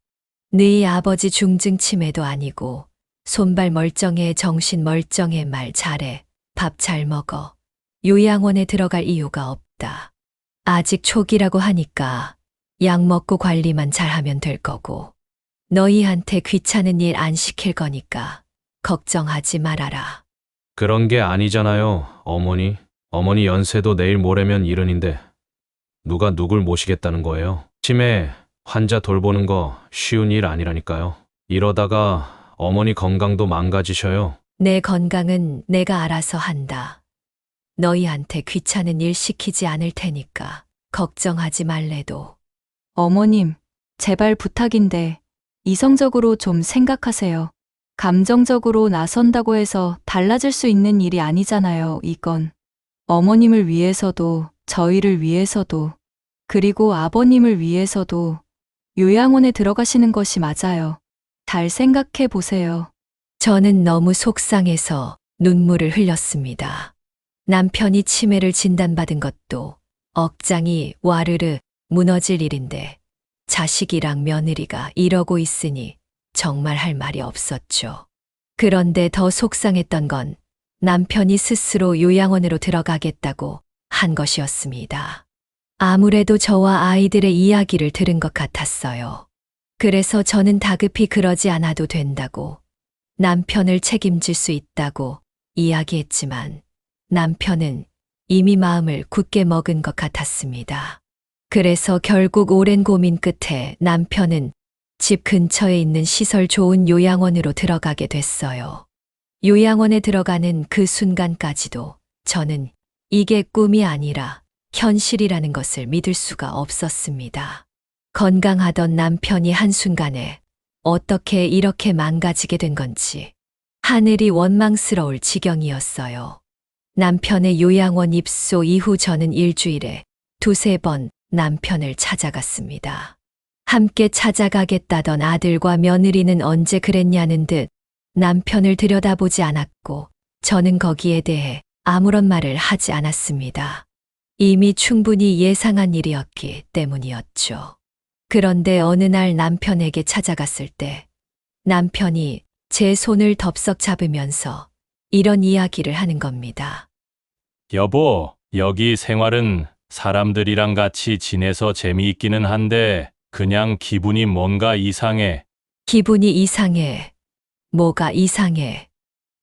네 아버지 중증 치매도 아니고 손발 멀쩡해 정신 멀쩡해 말 잘해 밥 잘 먹어 요양원에 들어갈 이유가 없다. 아직 초기라고 하니까 약 먹고 관리만 잘하면 될 거고 너희한테 귀찮은 일 안 시킬 거니까 걱정하지 말아라. 그런 게 아니잖아요, 어머니. 어머니 연세도 내일 모레면 70인데 누가 누굴 모시겠다는 거예요? 치매 환자 돌보는 거 쉬운 일 아니라니까요. 이러다가 어머니 건강도 망가지셔요. 내 건강은 내가 알아서 한다. 너희한테 귀찮은 일 시키지 않을 테니까 걱정하지 말래도. 어머님, 제발 부탁인데 이성적으로 좀 생각하세요. 감정적으로 나선다고 해서 달라질 수 있는 일이 아니잖아요, 이건. 어머님을 위해서도, 저희를 위해서도, 그리고 아버님을 위해서도 요양원에 들어가시는 것이 맞아요. 잘 생각해 보세요. 저는 너무 속상해서 눈물을 흘렸습니다. 남편이 치매를 진단받은 것도 억장이 와르르 무너질 일인데 자식이랑 며느리가 이러고 있으니 정말 할 말이 없었죠. 그런데 더 속상했던 건 남편이 스스로 요양원으로 들어가겠다고 한 것이었습니다. 아무래도 저와 아이들의 이야기를 들은 것 같았어요. 그래서 저는 다급히 그러지 않아도 된다고, 남편을 책임질 수 있다고 이야기했지만 남편은 이미 마음을 굳게 먹은 것 같았습니다. 그래서 결국 오랜 고민 끝에 남편은 집 근처에 있는 시설 좋은 요양원으로 들어가게 됐어요. 요양원에 들어가는 그 순간까지도 저는 이게 꿈이 아니라 현실이라는 것을 믿을 수가 없었습니다. 건강하던 남편이 한순간에 어떻게 이렇게 망가지게 된 건지 하늘이 원망스러울 지경이었어요. 남편의 요양원 입소 이후 저는 일주일에 2~3번 남편을 찾아갔습니다. 함께 찾아가겠다던 아들과 며느리는 언제 그랬냐는 듯 남편을 들여다보지 않았고 저는 거기에 대해 아무런 말을 하지 않았습니다. 이미 충분히 예상한 일이었기 때문이었죠. 그런데 어느 날 남편에게 찾아갔을 때 남편이 제 손을 덥석 잡으면서 이런 이야기를 하는 겁니다. 여보, 여기 생활은 사람들이랑 같이 지내서 재미있기는 한데 그냥 기분이 뭔가 이상해. 기분이 이상해. 뭐가 이상해.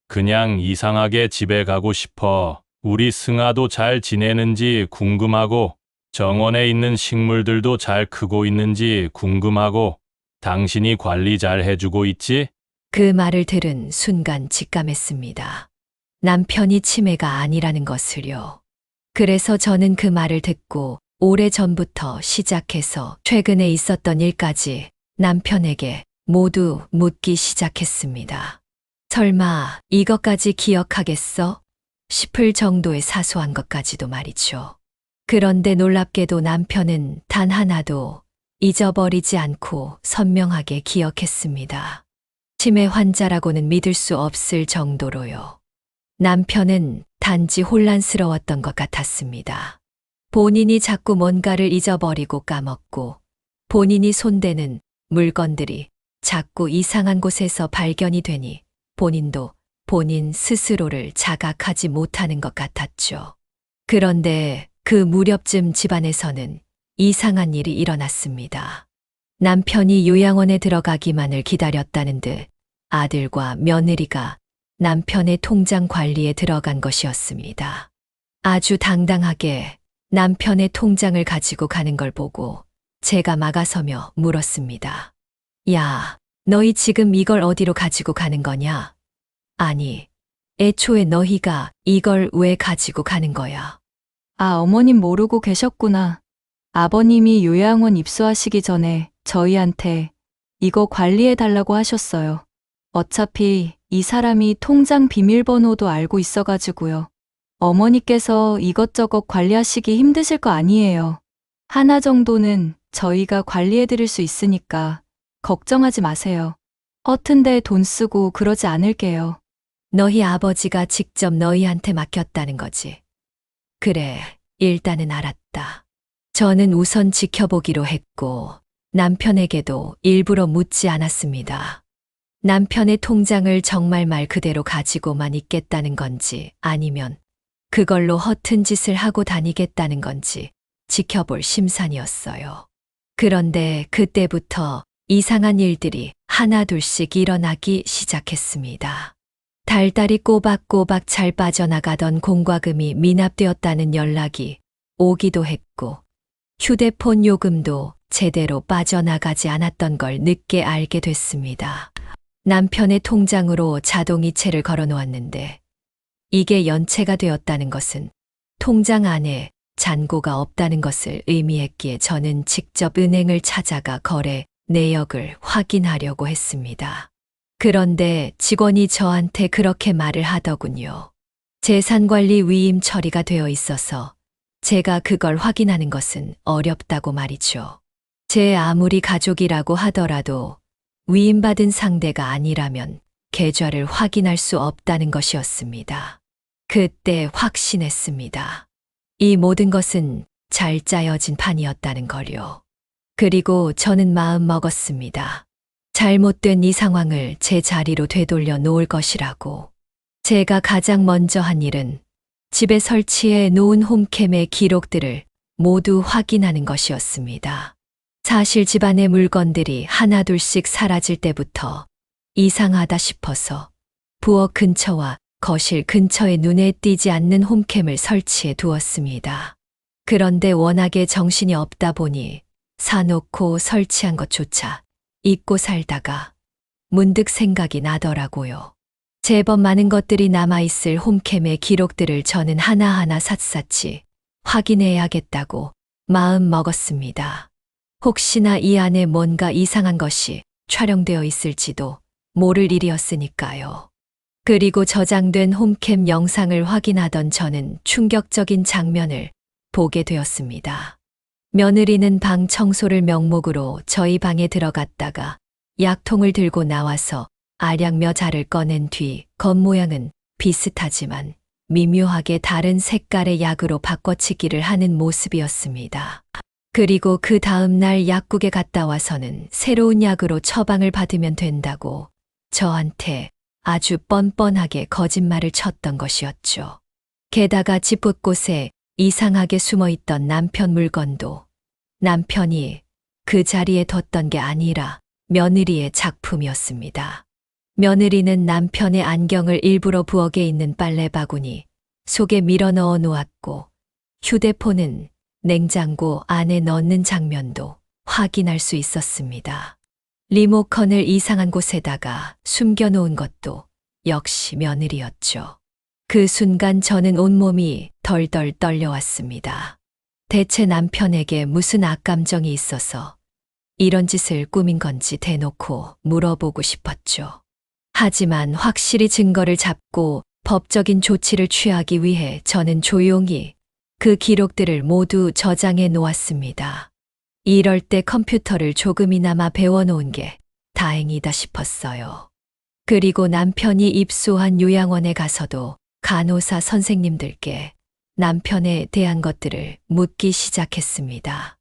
그냥 이상하게 집에 가고 싶어. 우리 승아도 잘 지내는지 궁금하고 정원에 있는 식물들도 잘 크고 있는지 궁금하고 당신이 관리 잘 해주고 있지? 그 말을 들은 순간 직감했습니다. 남편이 치매가 아니라는 것을요. 그래서 저는 그 말을 듣고 오래전부터 시작해서 최근에 있었던 일까지 남편에게 모두 묻기 시작했습니다. 설마 이것까지 기억하겠어? 싶을 정도의 사소한 것까지도 말이죠. 그런데 놀랍게도 남편은 단 하나도 잊어버리지 않고 선명하게 기억했습니다. 치매 환자라고는 믿을 수 없을 정도로요. 남편은 단지 혼란스러웠던 것 같았습니다. 본인이 자꾸 뭔가를 잊어버리고 까먹고 본인이 손대는 물건들이 자꾸 이상한 곳에서 발견이 되니 본인도 본인 스스로를 자각하지 못하는 것 같았죠. 그런데 그 무렵쯤 집안에서는 이상한 일이 일어났습니다. 남편이 요양원에 들어가기만을 기다렸다는 듯 아들과 며느리가 남편의 통장 관리에 들어간 것이었습니다. 아주 당당하게 남편의 통장을 가지고 가는 걸 보고 제가 막아서며 물었습니다. 야, 너희 지금 이걸 어디로 가지고 가는 거냐? 아니, 애초에 너희가 이걸 왜 가지고 가는 거야? 아, 어머님 모르고 계셨구나. 아버님이 요양원 입소하시기 전에 저희한테 이거 관리해 달라고 하셨어요. 어차피 이 사람이 통장 비밀번호도 알고 있어가지고요. 어머니께서 이것저것 관리하시기 힘드실 거 아니에요. 하나 정도는 저희가 관리해 드릴 수 있으니까 걱정하지 마세요. 허튼데 돈 쓰고 그러지 않을게요. 너희 아버지가 직접 너희한테 맡겼다는 거지. 그래, 일단은 알았다. 저는 우선 지켜보기로 했고 남편에게도 일부러 묻지 않았습니다. 남편의 통장을 정말 말 그대로 가지고만 있겠다는 건지 아니면 그걸로 허튼 짓을 하고 다니겠다는 건지 지켜볼 심산이었어요. 그런데 그때부터 이상한 일들이 하나둘씩 일어나기 시작했습니다. 달달이 꼬박꼬박 잘 빠져나가던 공과금이 미납되었다는 연락이 오기도 했고 휴대폰 요금도 제대로 빠져나가지 않았던 걸 늦게 알게 됐습니다. 남편의 통장으로 자동이체를 걸어놓았는데 이게 연체가 되었다는 것은 통장 안에 잔고가 없다는 것을 의미했기에 저는 직접 은행을 찾아가 거래 내역을 확인하려고 했습니다. 그런데 직원이 저한테 그렇게 말을 하더군요. 재산관리 위임 처리가 되어 있어서 제가 그걸 확인하는 것은 어렵다고 말이죠. 제 아무리 가족이라고 하더라도 위임받은 상대가 아니라면 계좌를 확인할 수 없다는 것이었습니다. 그때 확신했습니다. 이 모든 것은 잘 짜여진 판이었다는 걸요. 그리고 저는 마음 먹었습니다. 잘못된 이 상황을 제 자리로 되돌려 놓을 것이라고. 제가 가장 먼저 한 일은 집에 설치해 놓은 홈캠의 기록들을 모두 확인하는 것이었습니다. 사실 집안의 물건들이 하나둘씩 사라질 때부터 이상하다 싶어서 부엌 근처와 거실 근처에 눈에 띄지 않는 홈캠을 설치해 두었습니다. 그런데 워낙에 정신이 없다 보니 사놓고 설치한 것조차 잊고 살다가 문득 생각이 나더라고요. 제법 많은 것들이 남아있을 홈캠의 기록들을 저는 하나하나 샅샅이 확인해야겠다고 마음 먹었습니다. 혹시나 이 안에 뭔가 이상한 것이 촬영되어 있을지도 모를 일이었으니까요. 그리고 저장된 홈캠 영상을 확인하던 저는 충격적인 장면을 보게 되었습니다. 며느리는 방 청소를 명목으로 저희 방에 들어갔다가 약통을 들고 나와서 알약 몇 알을 꺼낸 뒤 겉모양은 비슷하지만 미묘하게 다른 색깔의 약으로 바꿔치기를 하는 모습이었습니다. 그리고 그 다음 날 약국에 갔다 와서는 새로운 약으로 처방을 받으면 된다고 저한테 아주 뻔뻔하게 거짓말을 쳤던 것이었죠. 게다가 집 곳곳에 이상하게 숨어있던 남편 물건도 남편이 그 자리에 뒀던 게 아니라 며느리의 작품이었습니다. 며느리는 남편의 안경을 일부러 부엌에 있는 빨래 바구니 속에 밀어 넣어 놓았고 휴대폰은 냉장고 안에 넣는 장면도 확인할 수 있었습니다. 리모컨을 이상한 곳에다가 숨겨놓은 것도 역시 며느리였죠. 그 순간 저는 온몸이 덜덜 떨려왔습니다. 대체 남편에게 무슨 악감정이 있어서 이런 짓을 꾸민 건지 대놓고 물어보고 싶었죠. 하지만 확실히 증거를 잡고 법적인 조치를 취하기 위해 저는 조용히 그 기록들을 모두 저장해 놓았습니다. 이럴 때 컴퓨터를 조금이나마 배워놓은 게 다행이다 싶었어요. 그리고 남편이 입소한 요양원에 가서도 간호사 선생님들께 남편에 대한 것들을 묻기 시작했습니다.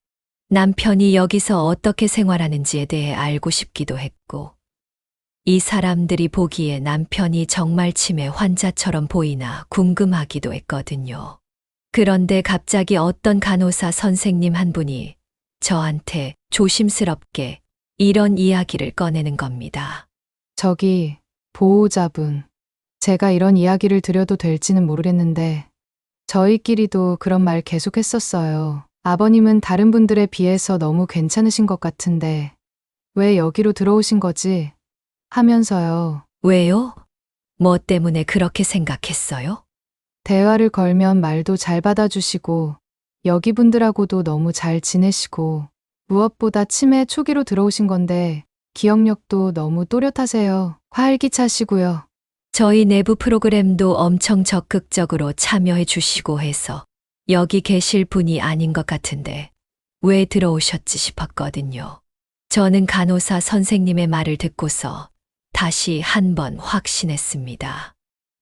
남편이 여기서 어떻게 생활하는지에 대해 알고 싶기도 했고, 이 사람들이 보기에 남편이 정말 치매 환자처럼 보이나 궁금하기도 했거든요. 그런데 갑자기 어떤 간호사 선생님 한 분이 저한테 조심스럽게 이런 이야기를 꺼내는 겁니다. 저기, 보호자분. 제가 이런 이야기를 드려도 될지는 모르겠는데, 저희끼리도 그런 말 계속했었어요. 아버님은 다른 분들에 비해서 너무 괜찮으신 것 같은데, 왜 여기로 들어오신 거지? 하면서요. 왜요? 뭐 때문에 그렇게 생각했어요? 대화를 걸면 말도 잘 받아주시고, 여기 분들하고도 너무 잘 지내시고, 무엇보다 치매 초기로 들어오신 건데, 기억력도 너무 또렷하세요. 활기차시고요. 저희 내부 프로그램도 엄청 적극적으로 참여해 주시고 해서 여기 계실 분이 아닌 것 같은데 왜 들어오셨지 싶었거든요. 저는 간호사 선생님의 말을 듣고서 다시 한번 확신했습니다.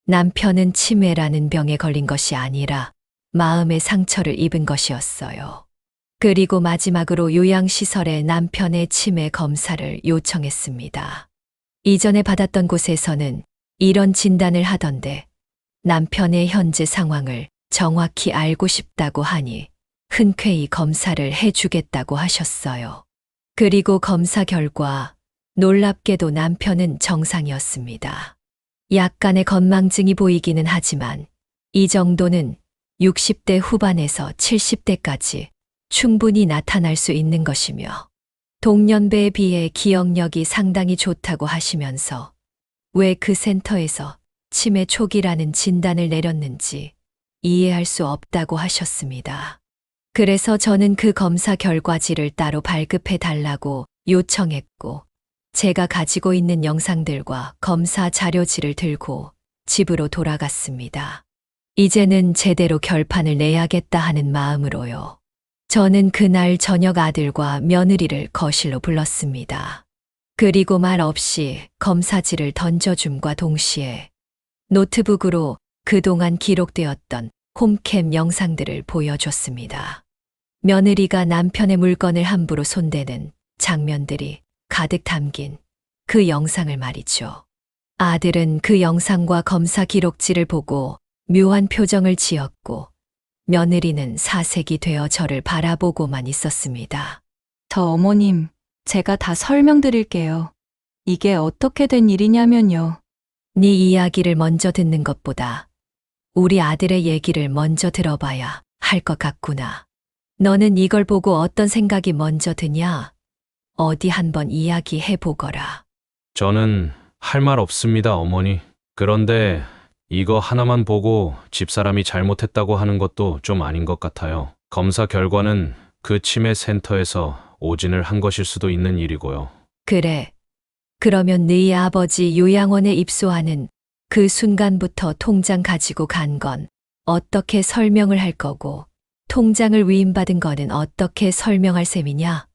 남편은 치매라는 병에 걸린 것이 아니라 마음의 상처를 입은 것이었어요. 그리고 마지막으로 요양시설에 남편의 치매 검사를 요청했습니다. 이전에 받았던 곳에서는 이런 진단을 하던데 남편의 현재 상황을 정확히 알고 싶다고 하니 흔쾌히 검사를 해주겠다고 하셨어요. 그리고 검사 결과 놀랍게도 남편은 정상이었습니다. 약간의 건망증이 보이기는 하지만 이 정도는 60대 후반에서 70대까지 충분히 나타날 수 있는 것이며 동년배에 비해 기억력이 상당히 좋다고 하시면서 왜 그 센터에서 치매 초기라는 진단을 내렸는지 이해할 수 없다고 하셨습니다. 그래서 저는 그 검사 결과지를 따로 발급해 달라고 요청했고 제가 가지고 있는 영상들과 검사 자료지를 들고 집으로 돌아갔습니다. 이제는 제대로 결판을 내야겠다 하는 마음으로요. 저는 그날 저녁 아들과 며느리를 거실로 불렀습니다. 그리고 말 없이 검사지를 던져줌과 동시에 노트북으로 그동안 기록되었던 홈캠 영상들을 보여줬습니다. 며느리가 남편의 물건을 함부로 손대는 장면들이 가득 담긴 그 영상을 말이죠. 아들은 그 영상과 검사 기록지를 보고 묘한 표정을 지었고 며느리는 사색이 되어 저를 바라보고만 있었습니다. 저 어머님, 제가 다 설명드릴게요. 이게 어떻게 된 일이냐면요. 네 이야기를 먼저 듣는 것보다 우리 아들의 얘기를 먼저 들어봐야 할 것 같구나. 너는 이걸 보고 어떤 생각이 먼저 드냐? 어디 한번 이야기해 보거라. 저는 할 말 없습니다, 어머니. 그런데 이거 하나만 보고 집사람이 잘못했다고 하는 것도 좀 아닌 것 같아요. 검사 결과는 그 치매 센터에서 오진을 한 것일 수도 있는 일이고요. 그래. 그러면 네 아버지 요양원에 입소하는 그 순간부터 통장 가지고 간 건 어떻게 설명을 할 거고 통장을 위임받은 거는 어떻게 설명할 셈이냐?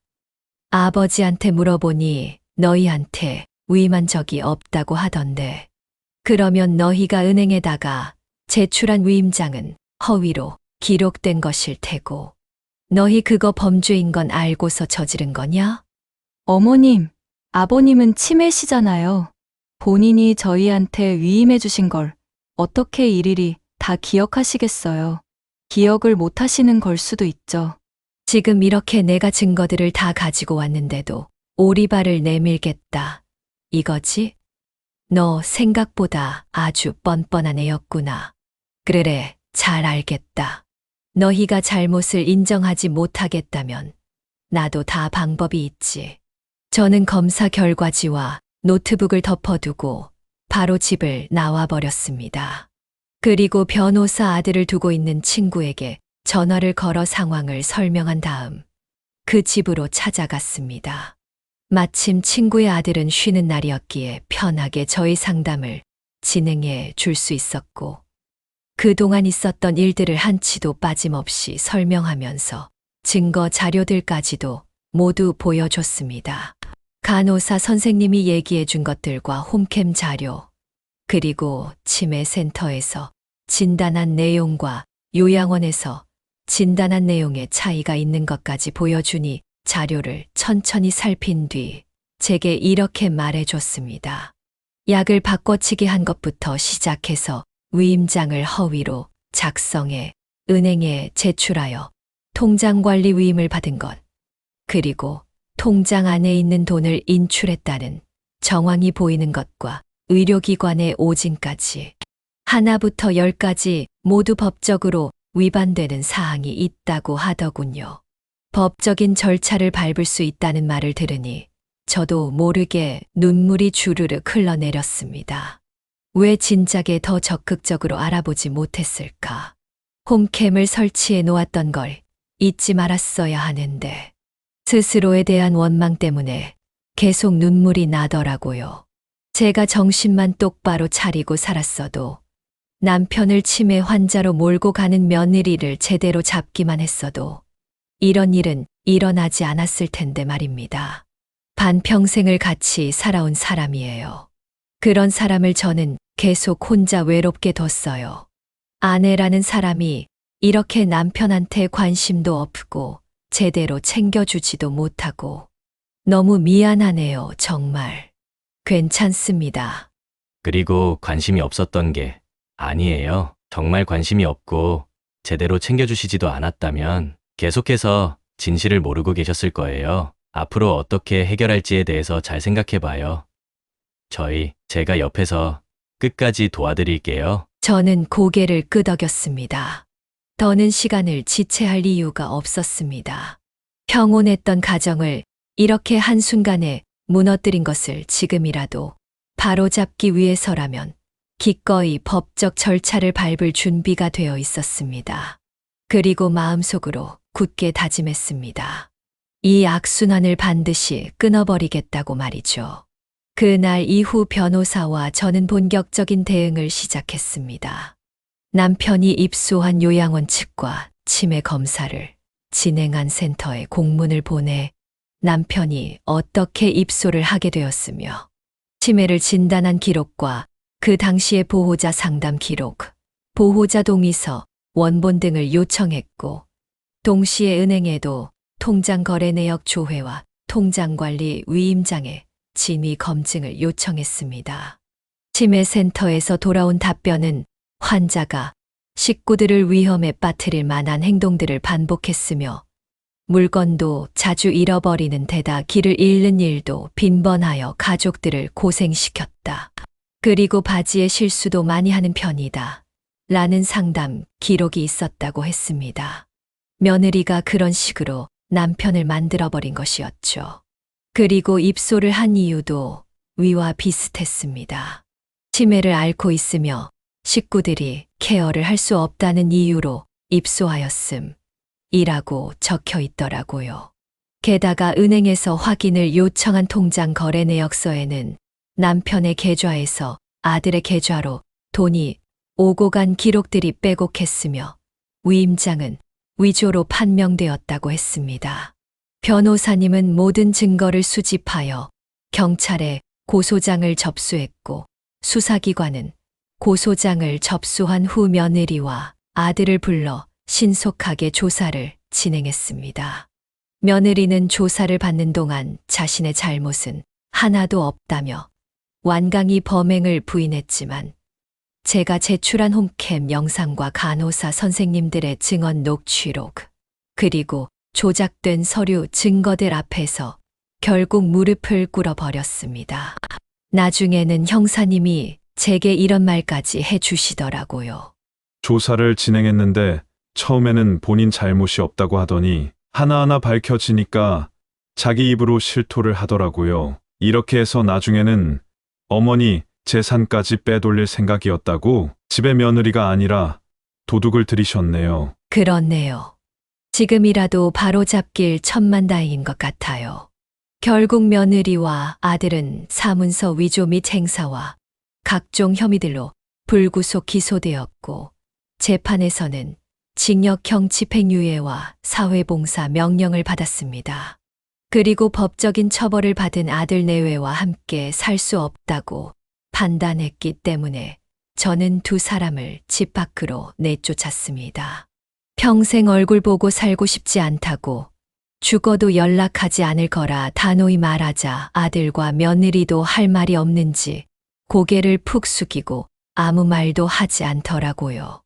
아버지한테 물어보니 너희한테 위임한 적이 없다고 하던데. 그러면 너희가 은행에다가 제출한 위임장은 허위로 기록된 것일 테고. 너희 그거 범죄인 건 알고서 저지른 거냐? 어머님, 아버님은 치매시잖아요. 본인이 저희한테 위임해 주신 걸 어떻게 일일이 다 기억하시겠어요. 기억을 못 하시는 걸 수도 있죠. 지금 이렇게 내가 증거들을 다 가지고 왔는데도 오리발을 내밀겠다. 이거지? 너 생각보다 아주 뻔뻔한 애였구나. 그래, 잘 알겠다. 너희가 잘못을 인정하지 못하겠다면 나도 다 방법이 있지. 저는 검사 결과지와 노트북을 덮어두고 바로 집을 나와버렸습니다. 그리고 변호사 아들을 두고 있는 친구에게 전화를 걸어 상황을 설명한 다음 그 집으로 찾아갔습니다. 마침 친구의 아들은 쉬는 날이었기에 편하게 저희 상담을 진행해 줄 수 있었고 그동안 있었던 일들을 한치도 빠짐없이 설명하면서 증거 자료들까지도 모두 보여줬습니다. 간호사 선생님이 얘기해 준 것들과 홈캠 자료, 그리고 치매 센터에서 진단한 내용과 요양원에서 진단한 내용에 차이가 있는 것까지 보여주니 자료를 천천히 살핀 뒤 제게 이렇게 말해줬습니다. 약을 바꿔치기 한 것부터 시작해서 위임장을 허위로 작성해 은행에 제출하여 통장 관리 위임을 받은 것, 그리고 통장 안에 있는 돈을 인출했다는 정황이 보이는 것과 의료기관의 오진까지 하나부터 열까지 모두 법적으로 위반되는 사항이 있다고 하더군요. 법적인 절차를 밟을 수 있다는 말을 들으니 저도 모르게 눈물이 주르륵 흘러내렸습니다. 왜 진작에 더 적극적으로 알아보지 못했을까? 홈캠을 설치해 놓았던 걸 잊지 말았어야 하는데 스스로에 대한 원망 때문에 계속 눈물이 나더라고요. 제가 정신만 똑바로 차리고 살았어도 남편을 치매 환자로 몰고 가는 며느리를 제대로 잡기만 했어도 이런 일은 일어나지 않았을 텐데 말입니다. 반평생을 같이 살아온 사람이에요. 그런 사람을 저는 계속 혼자 외롭게 뒀어요. 아내라는 사람이 이렇게 남편한테 관심도 없고 제대로 챙겨주지도 못하고 너무 미안하네요, 정말. 괜찮습니다. 그리고 관심이 없었던 게 아니에요. 정말 관심이 없고 제대로 챙겨주시지도 않았다면 계속해서 진실을 모르고 계셨을 거예요. 앞으로 어떻게 해결할지에 대해서 잘 생각해봐요. 제가 옆에서 끝까지 도와드릴게요. 저는 고개를 끄덕였습니다. 더는 시간을 지체할 이유가 없었습니다. 평온했던 가정을 이렇게 한순간에 무너뜨린 것을 지금이라도 바로잡기 위해서라면 기꺼이 법적 절차를 밟을 준비가 되어 있었습니다. 그리고 마음속으로 굳게 다짐했습니다. 이 악순환을 반드시 끊어버리겠다고 말이죠. 그날 이후 변호사와 저는 본격적인 대응을 시작했습니다. 남편이 입소한 요양원 측과 치매 검사를 진행한 센터에 공문을 보내 남편이 어떻게 입소를 하게 되었으며 치매를 진단한 기록과 그 당시의 보호자 상담 기록, 보호자 동의서, 원본 등을 요청했고 동시에 은행에도 통장 거래 내역 조회와 통장관리 위임장의 진위 검증을 요청했습니다. 치매센터에서 돌아온 답변은 환자가 식구들을 위험에 빠뜨릴 만한 행동들을 반복했으며 물건도 자주 잃어버리는 데다 길을 잃는 일도 빈번하여 가족들을 고생시켰다. 그리고 바지에 실수도 많이 하는 편이다. 라는 상담 기록이 있었다고 했습니다. 며느리가 그런 식으로 남편을 만들어버린 것이었죠. 그리고 입소를 한 이유도 위와 비슷했습니다. 치매를 앓고 있으며 식구들이 케어를 할 수 없다는 이유로 입소하였음. 이라고 적혀 있더라고요. 게다가 은행에서 확인을 요청한 통장 거래 내역서에는 남편의 계좌에서 아들의 계좌로 돈이 오고 간 기록들이 빼곡했으며 위임장은 위조로 판명되었다고 했습니다. 변호사님은 모든 증거를 수집하여 경찰에 고소장을 접수했고 수사기관은 고소장을 접수한 후 며느리와 아들을 불러 신속하게 조사를 진행했습니다. 며느리는 조사를 받는 동안 자신의 잘못은 하나도 없다며 완강히 범행을 부인했지만 제가 제출한 홈캠 영상과 간호사 선생님들의 증언 녹취록, 그리고 조작된 서류 증거들 앞에서 결국 무릎을 꿇어버렸습니다. 나중에는 형사님이 제게 이런 말까지 해주시더라고요. 조사를 진행했는데 처음에는 본인 잘못이 없다고 하더니 하나하나 밝혀지니까 자기 입으로 실토를 하더라고요. 이렇게 해서 나중에는 어머니 재산까지 빼돌릴 생각이었다고 집에 며느리가 아니라 도둑을 들이셨네요. 그렇네요. 지금이라도 바로잡길 천만다행인 것 같아요. 결국 며느리와 아들은 사문서 위조 및 행사와 각종 혐의들로 불구속 기소되었고 재판에서는 징역형 집행유예와 사회봉사 명령을 받았습니다. 그리고 법적인 처벌을 받은 아들 내외와 함께 살 수 없다고 판단했기 때문에 저는 두 사람을 집 밖으로 내쫓았습니다. 평생 얼굴 보고 살고 싶지 않다고 죽어도 연락하지 않을 거라 단호히 말하자 아들과 며느리도 할 말이 없는지 고개를 푹 숙이고 아무 말도 하지 않더라고요.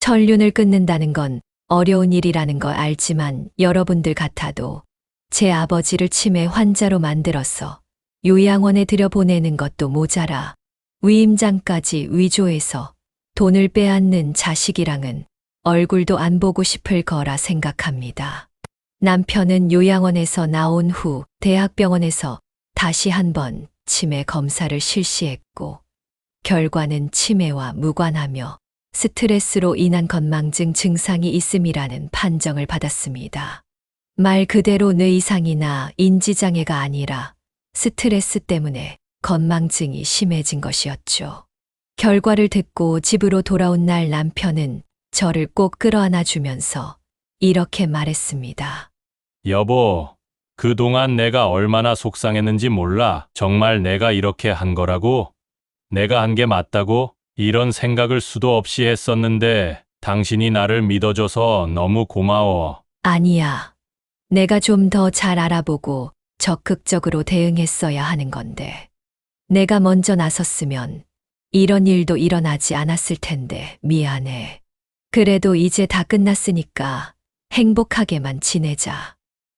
천륜을 끊는다는 건 어려운 일이라는 걸 알지만 여러분들 같아도 제 아버지를 치매 환자로 만들어서 요양원에 들여보내는 것도 모자라 위임장까지 위조해서 돈을 빼앗는 자식이랑은 얼굴도 안 보고 싶을 거라 생각합니다. 남편은 요양원에서 나온 후 대학병원에서 다시 한번 치매 검사를 실시했고 결과는 치매와 무관하며 스트레스로 인한 건망증 증상이 있음이라는 판정을 받았습니다. 말 그대로 뇌이상이나 인지장애가 아니라 스트레스 때문에 건망증이 심해진 것이었죠. 결과를 듣고 집으로 돌아온 날 남편은 저를 꼭 끌어안아 주면서 이렇게 말했습니다. 여보, 그동안 내가 얼마나 속상했는지 몰라. 정말 내가 이렇게 한 거라고? 내가 한 게 맞다고? 이런 생각을 수도 없이 했었는데 당신이 나를 믿어줘서 너무 고마워. 아니야. 내가 좀 더 잘 알아보고 적극적으로 대응했어야 하는 건데. 내가 먼저 나섰으면 이런 일도 일어나지 않았을 텐데 미안해. 그래도 이제 다 끝났으니까 행복하게만 지내자.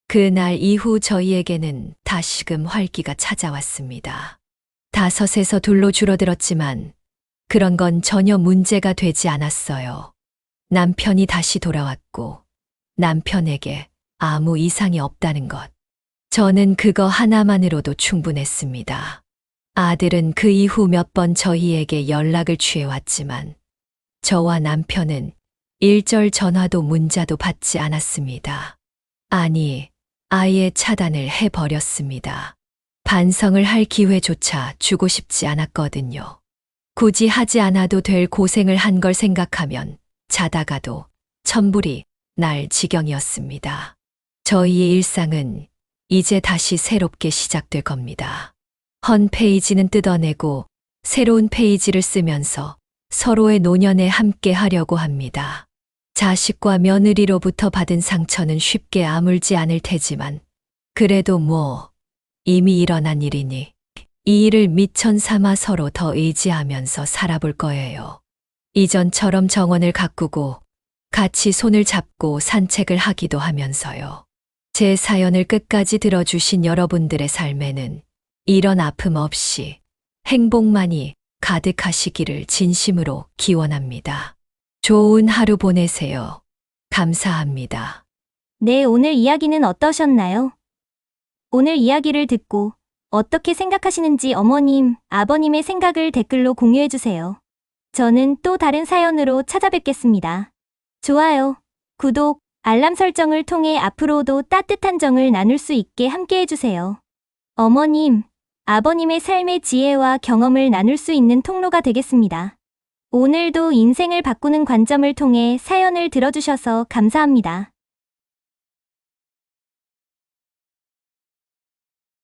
그날 이후 저희에게는 다시금 활기가 찾아왔습니다. 5에서 2로 줄어들었지만 그런 건 전혀 문제가 되지 않았어요. 남편이 다시 돌아왔고 남편에게 아무 이상이 없다는 것. 저는 그거 하나만으로도 충분했습니다. 아들은 그 이후 몇 번 저희에게 연락을 취해왔지만 저와 남편은 일절 전화도 문자도 받지 않았습니다. 아니, 아예 차단을 해버렸습니다. 반성을 할 기회조차 주고 싶지 않았거든요. 굳이 하지 않아도 될 고생을 한 걸 생각하면 자다가도 천불이 날 지경이었습니다. 저희의 일상은 이제 다시 새롭게 시작될 겁니다. 헌 페이지는 뜯어내고 새로운 페이지를 쓰면서 서로의 노년에 함께 하려고 합니다. 자식과 며느리로부터 받은 상처는 쉽게 아물지 않을 테지만 그래도 이미 일어난 일이니 이 일을 미천 삼아 서로 더 의지하면서 살아볼 거예요. 이전처럼 정원을 가꾸고 같이 손을 잡고 산책을 하기도 하면서요. 제 사연을 끝까지 들어주신 여러분들의 삶에는 이런 아픔 없이 행복만이 가득하시기를 진심으로 기원합니다. 좋은 하루 보내세요. 감사합니다. 네, 오늘 이야기는 어떠셨나요? 오늘 이야기를 듣고 어떻게 생각하시는지 어머님, 아버님의 생각을 댓글로 공유해주세요. 저는 또 다른 사연으로 찾아뵙겠습니다. 좋아요, 구독, 알람 설정을 통해 앞으로도 따뜻한 정을 나눌 수 있게 함께해주세요. 어머님, 아버님의 삶의 지혜와 경험을 나눌 수 있는 통로가 되겠습니다. 오늘도 인생을 바꾸는 관점을 통해 사연을 들어주셔서 감사합니다.